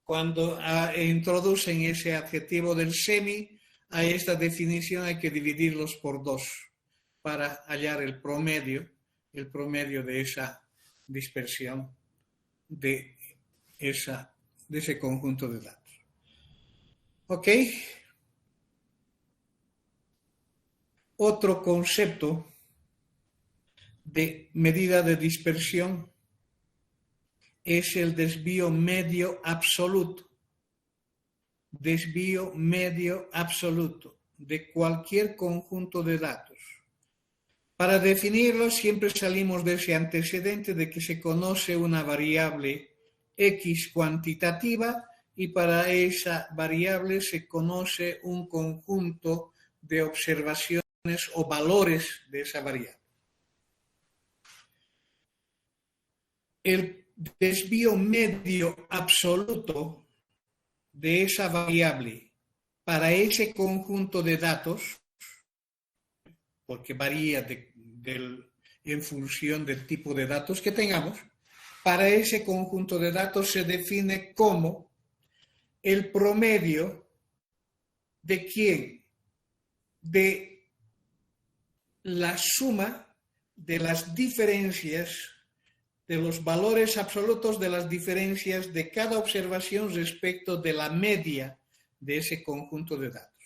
Cuando introducen ese adjetivo del semi, a esta definición hay que dividirlos por 2 para hallar el promedio de esa dispersión de ese conjunto de datos. ¿Ok? Otro concepto de medida de dispersión es el desvío medio absoluto. Desvío medio absoluto de cualquier conjunto de datos. Para definirlo siempre salimos de ese antecedente de que se conoce una variable X cuantitativa y para esa variable se conoce un conjunto de observaciones o valores de esa variable. El desvío medio absoluto de esa variable para ese conjunto de datos, porque varía en función del tipo de datos que tengamos, para ese conjunto de datos se define como el promedio de ¿quién? De la suma de las diferencias, de los valores absolutos de las diferencias de cada observación respecto de la media de ese conjunto de datos.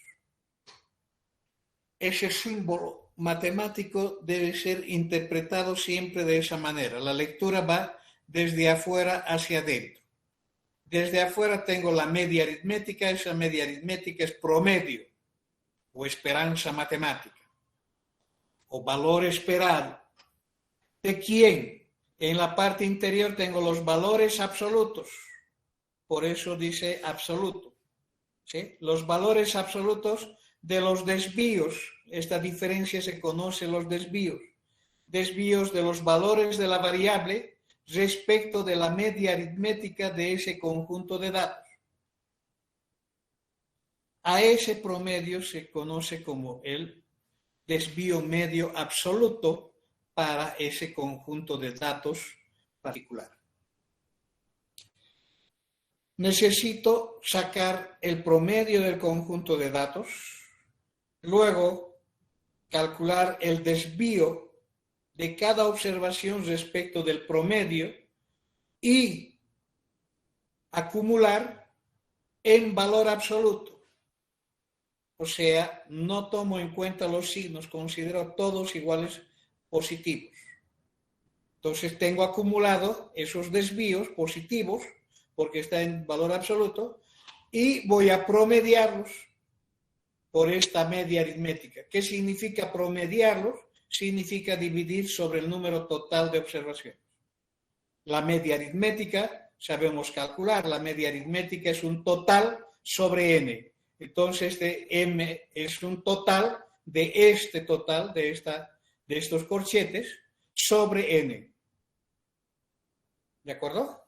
Ese símbolo matemático debe ser interpretado siempre de esa manera. La lectura va desde afuera hacia adentro. Desde afuera tengo la media aritmética, esa media aritmética es promedio o esperanza matemática o valor esperado. ¿De quién? En la parte interior tengo los valores absolutos, por eso dice absoluto, ¿sí? Los valores absolutos de los desvíos, esta diferencia se conoce los desvíos de los valores de la variable respecto de la media aritmética de ese conjunto de datos. A ese promedio se conoce como el desvío medio absoluto para ese conjunto de datos particular. Necesito sacar el promedio del conjunto de datos, luego calcular el desvío de cada observación respecto del promedio y acumular en valor absoluto. O sea, no tomo en cuenta los signos, considero todos iguales positivos. Entonces tengo acumulado esos desvíos positivos porque está en valor absoluto y voy a promediarlos por esta media aritmética. ¿Qué significa promediarlos? Significa dividir sobre el número total de observaciones. La media aritmética sabemos calcular, la media aritmética es un total sobre n. Entonces m es un total de este total, de estos corchetes, sobre n. ¿De acuerdo?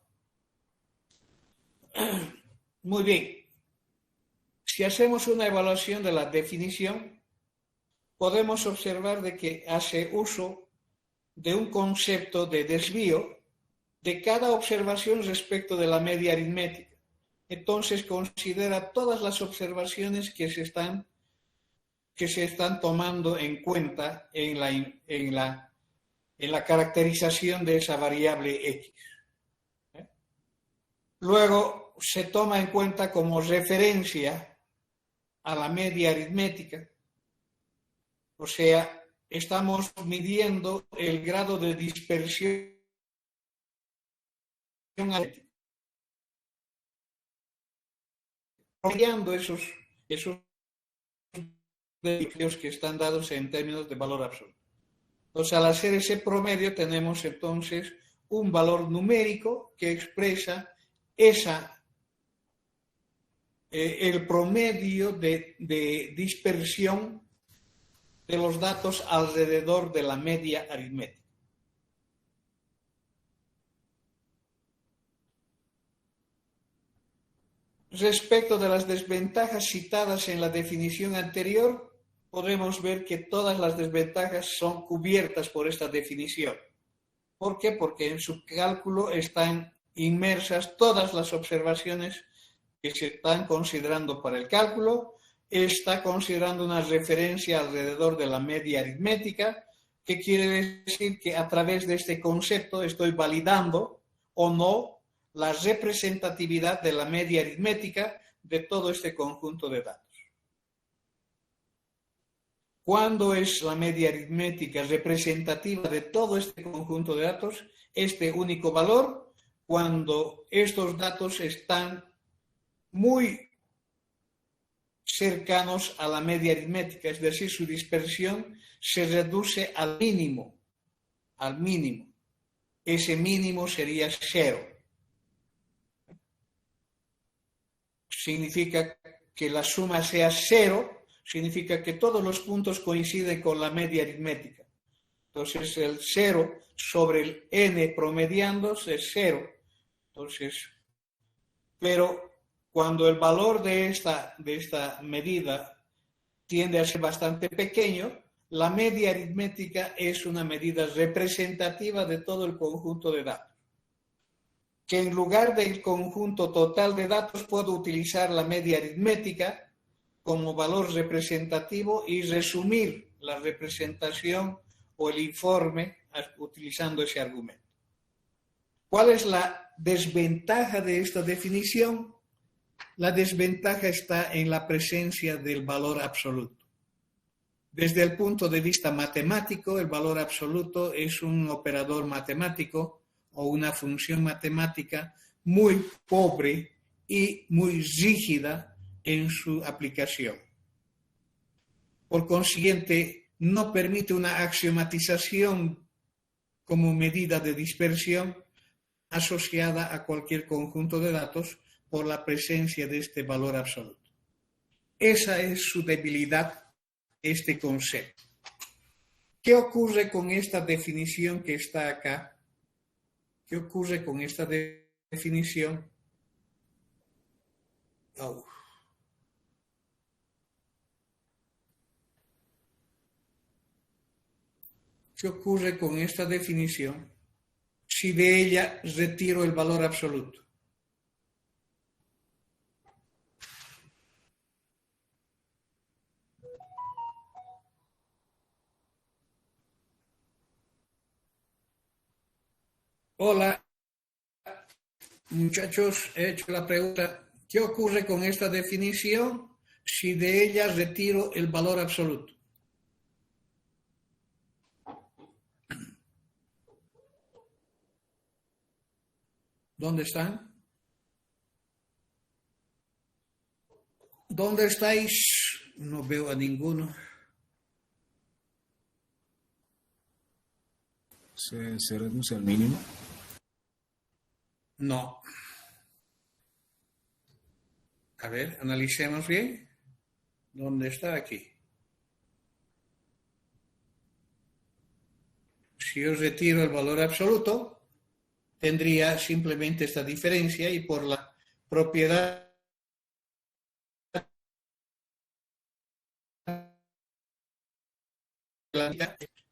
Muy bien. Si hacemos una evaluación de la definición, podemos observar de que hace uso de un concepto de desvío de cada observación respecto de la media aritmética. Entonces considera todas las observaciones que se están tomando en cuenta en la caracterización de esa variable X. Luego se toma en cuenta como referencia a la media aritmética, o sea, estamos midiendo el grado de dispersión aritmética, promediando esos desvíos que están dados en términos de valor absoluto. Entonces, al hacer ese promedio, tenemos entonces un valor numérico que expresa esa el promedio de dispersión de los datos alrededor de la media aritmética. Respecto de las desventajas citadas en la definición anterior, podemos ver que todas las desventajas son cubiertas por esta definición. ¿Por qué? Porque en su cálculo están inmersas todas las observaciones que se están considerando para el cálculo. Está considerando una referencia alrededor de la media aritmética, que quiere decir que a través de este concepto estoy validando o no la representatividad de la media aritmética de todo este conjunto de datos. ¿Cuándo es la media aritmética representativa de todo este conjunto de datos? Este único valor, cuando estos datos están muy cercanos a la media aritmética, es decir, su dispersión se reduce al mínimo. Ese mínimo sería 0. Significa que la suma sea 0, significa que todos los puntos coinciden con la media aritmética. Entonces el 0 sobre el n promediándose es 0. Entonces, pero cuando el valor de esta medida tiende a ser bastante pequeño, la media aritmética es una medida representativa de todo el conjunto de datos. Que en lugar del conjunto total de datos puedo utilizar la media aritmética como valor representativo y resumir la representación o el informe utilizando ese argumento. ¿Cuál es la desventaja de esta definición? La desventaja está en la presencia del valor absoluto. Desde el punto de vista matemático, el valor absoluto es un operador matemático o una función matemática muy pobre y muy rígida en su aplicación. Por consiguiente, no permite una axiomatización como medida de dispersión asociada a cualquier conjunto de datos por la presencia de este valor absoluto. Esa es su debilidad, este concepto. ¿Qué ocurre con esta definición que está acá? ¿Qué ocurre con esta definición? ¿Qué ocurre con esta definición si de ella retiro el valor absoluto? Hola, muchachos, he hecho la pregunta, ¿qué ocurre con esta definición si de ella retiro el valor absoluto? ¿Dónde están? ¿Dónde estáis? No veo a ninguno. ¿Se reduce al mínimo? No. A ver, analicemos bien. ¿Dónde está aquí? Si yo retiro el valor absoluto, tendría simplemente esta diferencia y por la propiedad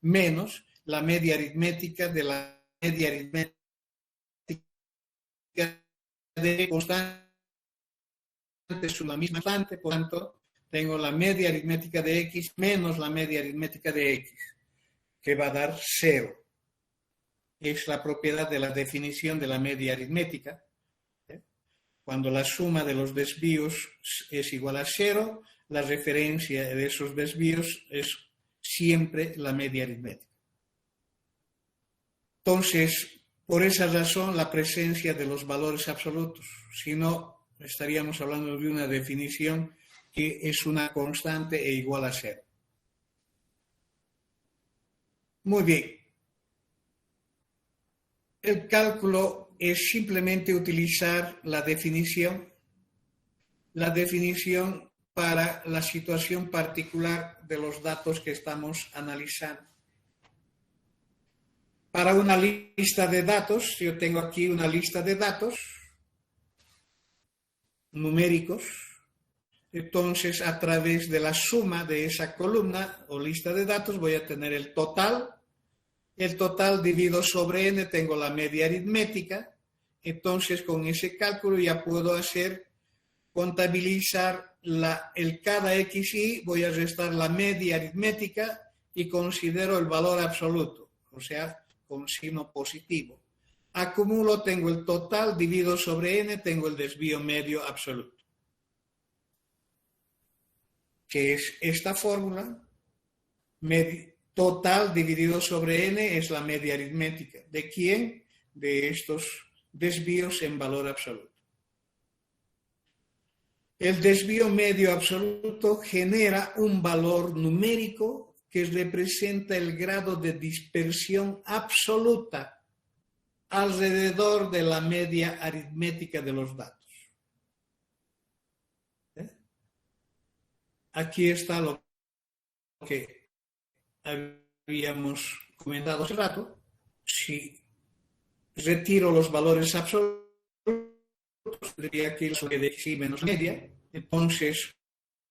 menos la media aritmética de la media aritmética de constante es una misma constante, por tanto, tengo la media aritmética de x menos la media aritmética de x, que va a dar 0. Es la propiedad de la definición de la media aritmética. Cuando la suma de los desvíos es igual a 0, la referencia de esos desvíos es siempre la media aritmética. Entonces, por esa razón, la presencia de los valores absolutos, si no, estaríamos hablando de una definición que es una constante e igual a 0. Muy bien. El cálculo es simplemente utilizar la definición la definición para la situación particular de los datos que estamos analizando. Para una lista de datos, yo tengo aquí una lista de datos numéricos. Entonces, a través de la suma de esa columna o lista de datos, voy a tener el total. El total dividido sobre n, tengo la media aritmética. Entonces, con ese cálculo ya puedo contabilizar cada xy, voy a restar la media aritmética y considero el valor absoluto, o sea, con signo positivo. Acumulo, tengo el total dividido sobre n, tengo el desvío medio absoluto. Que es esta fórmula, total dividido sobre n es la media aritmética. ¿De quién? De estos desvíos en valor absoluto. El desvío medio absoluto genera un valor numérico que representa el grado de dispersión absoluta alrededor de la media aritmética de los datos. Aquí está lo que habíamos comentado hace rato. Si retiro los valores absolutos, tendría que ir sobre de x menos media. Entonces,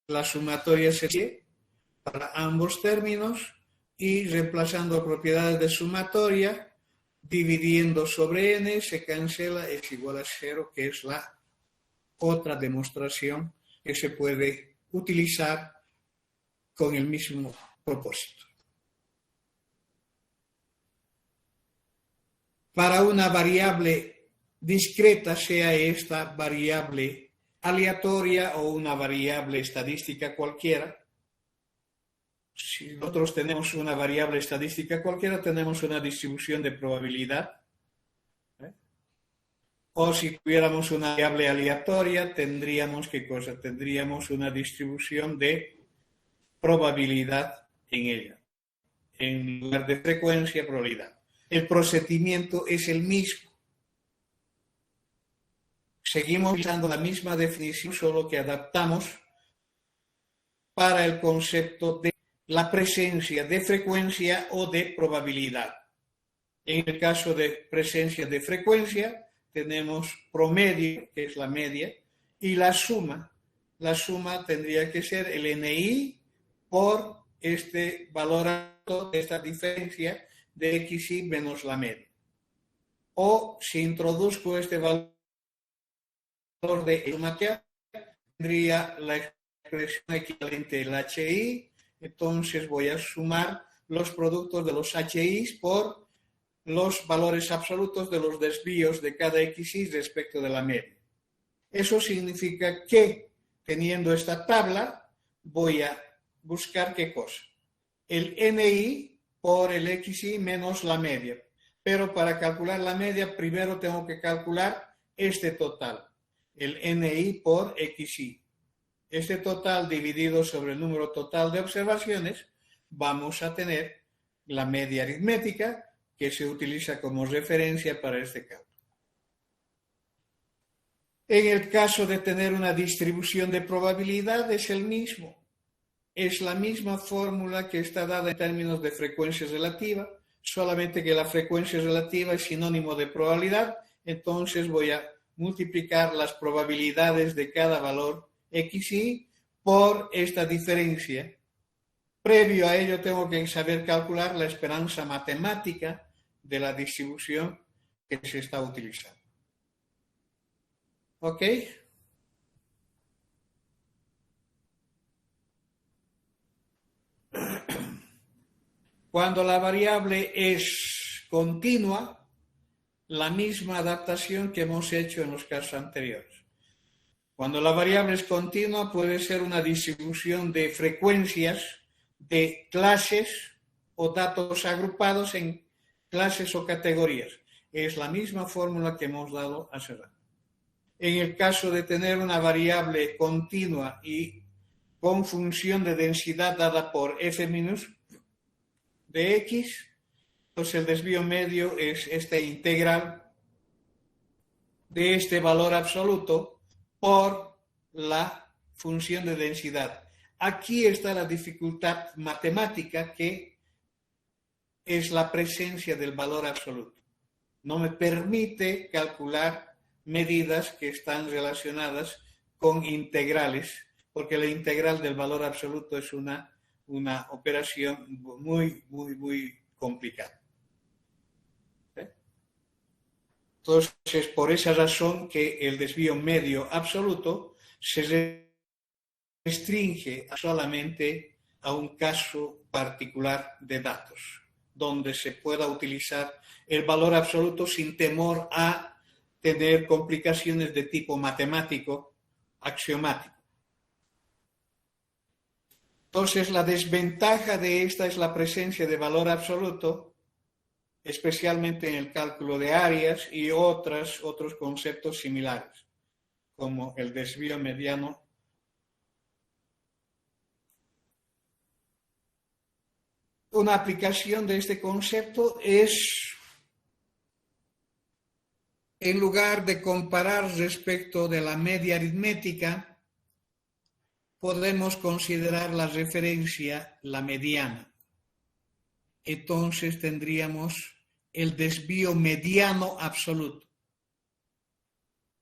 la sumatoria sería para ambos términos y reemplazando propiedades de sumatoria, dividiendo sobre n, se cancela, es igual a 0, que es la otra demostración que se puede utilizar con el mismo propósito. Para una variable discreta, sea esta variable aleatoria o una variable estadística cualquiera, si nosotros tenemos una variable estadística cualquiera, tenemos una distribución de probabilidad. O si tuviéramos una variable aleatoria, tendríamos, ¿qué cosa? Tendríamos una distribución de probabilidad en ella. En lugar de frecuencia, probabilidad. El procedimiento es el mismo. Seguimos usando la misma definición, solo que adaptamos para el concepto de la presencia de frecuencia o de probabilidad. En el caso de presencia de frecuencia, tenemos promedio, que es la media, y la suma. La suma tendría que ser el NI por este valor alto, esta diferencia de xy menos la media. O si introduzco este valor de suma, tendría la expresión equivalente al HI, entonces voy a sumar los productos de los HIs por los valores absolutos de los desvíos de cada xy respecto de la media. Eso significa que, teniendo esta tabla, voy a buscar ¿qué cosa? El NI por el xy menos la media. Pero para calcular la media, primero tengo que calcular este total, el NI por xy. Este total dividido sobre el número total de observaciones, vamos a tener la media aritmética, que se utiliza como referencia para este cálculo. En el caso de tener una distribución de probabilidad es el mismo. Es la misma fórmula que está dada en términos de frecuencia relativa, solamente que la frecuencia relativa es sinónimo de probabilidad, entonces voy a multiplicar las probabilidades de cada valor xy por esta diferencia. Previo a ello tengo que saber calcular la esperanza matemática de la distribución que se está utilizando. ¿Ok? Cuando la variable es continua, la misma adaptación que hemos hecho en los casos anteriores. Cuando la variable es continua, puede ser una distribución de frecuencias de clases o datos agrupados en clases o categorías. Es la misma fórmula que hemos dado hace rato. En el caso de tener una variable continua y con función de densidad dada por f minus de x, entonces el desvío medio es esta integral de este valor absoluto por la función de densidad. Aquí está la dificultad matemática, que es la presencia del valor absoluto. No me permite calcular medidas que están relacionadas con integrales, porque la integral del valor absoluto es una operación muy complicada. Entonces, por esa razón que el desvío medio absoluto se restringe solamente a un caso particular de datos, donde se pueda utilizar el valor absoluto sin temor a tener complicaciones de tipo matemático, axiomático. Entonces, la desventaja de esta es la presencia de valor absoluto, especialmente en el cálculo de áreas y otros conceptos similares, como el desvío mediano. Una aplicación de este concepto es, en lugar de comparar respecto de la media aritmética, podemos considerar la referencia la mediana. Entonces tendríamos el desvío mediano absoluto,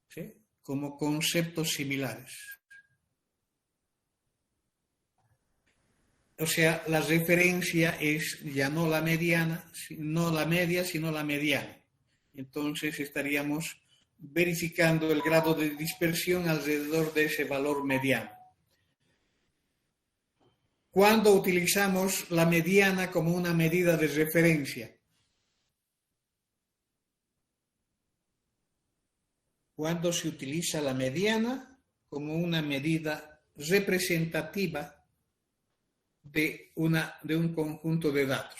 ¿sí?, como conceptos similares. O sea, la referencia es ya no la mediana, no la media, sino la mediana. Entonces estaríamos verificando el grado de dispersión alrededor de ese valor mediano. ¿Cuándo utilizamos la mediana como una medida de referencia? Cuando se utiliza la mediana como una medida representativa de un conjunto de datos.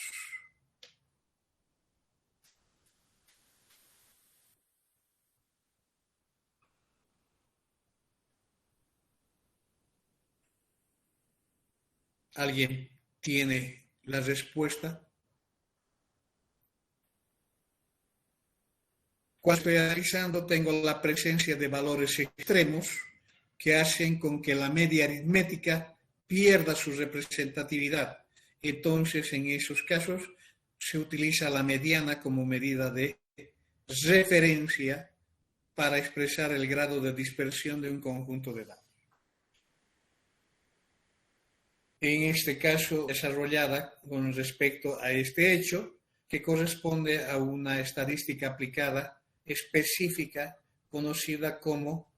¿Alguien tiene la respuesta? Cuando estoy analizando, tengo la presencia de valores extremos que hacen con que la media aritmética pierda su representatividad. Entonces, en esos casos, se utiliza la mediana como medida de referencia para expresar el grado de dispersión de un conjunto de datos. En este caso, desarrollada con respecto a este hecho, que corresponde a una estadística aplicada específica conocida como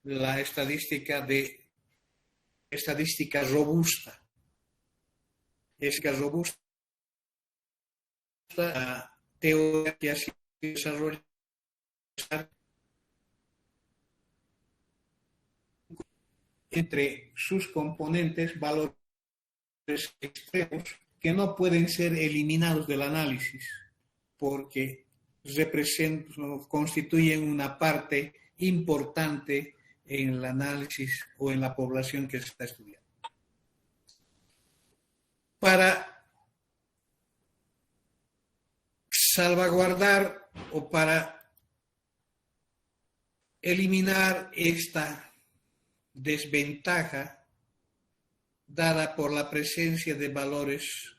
la estadística robusta. Estadística robusta, la teoría que ha sido desarrollada entre sus componentes valores extremos que no pueden ser eliminados del análisis porque constituyen una parte importante en el análisis o en la población que se está estudiando. Para salvaguardar o para eliminar esta desventaja dada por la presencia de valores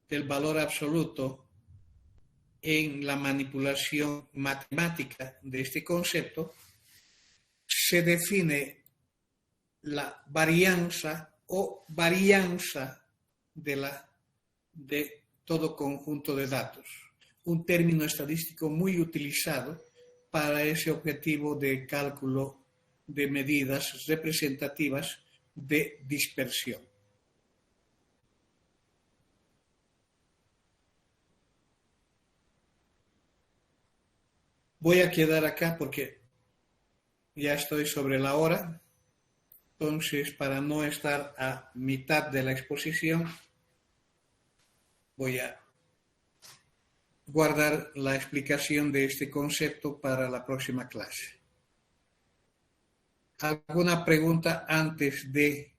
del valor absoluto en la manipulación matemática de este concepto, se define la varianza o varianza de todo conjunto de datos, un término estadístico muy utilizado para ese objetivo de cálculo de medidas representativas de dispersión. Voy a quedar acá porque ya estoy sobre la hora. Entonces, para no estar a mitad de la exposición, voy a guardar la explicación de este concepto para la próxima clase. ¿Alguna pregunta antes de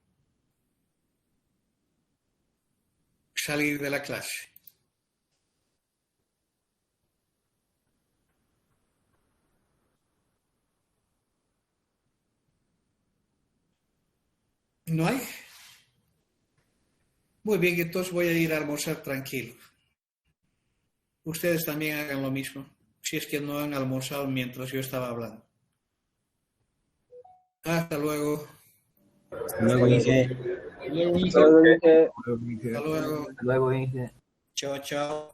salir de la clase? ¿No hay? Muy bien, entonces voy a ir a almorzar tranquilo. Ustedes también hagan lo mismo, si es que no han almorzado mientras yo estaba hablando. Hasta luego. Luego Inge. Luego dije, Hasta luego. Luego, Inge. Chao, chao.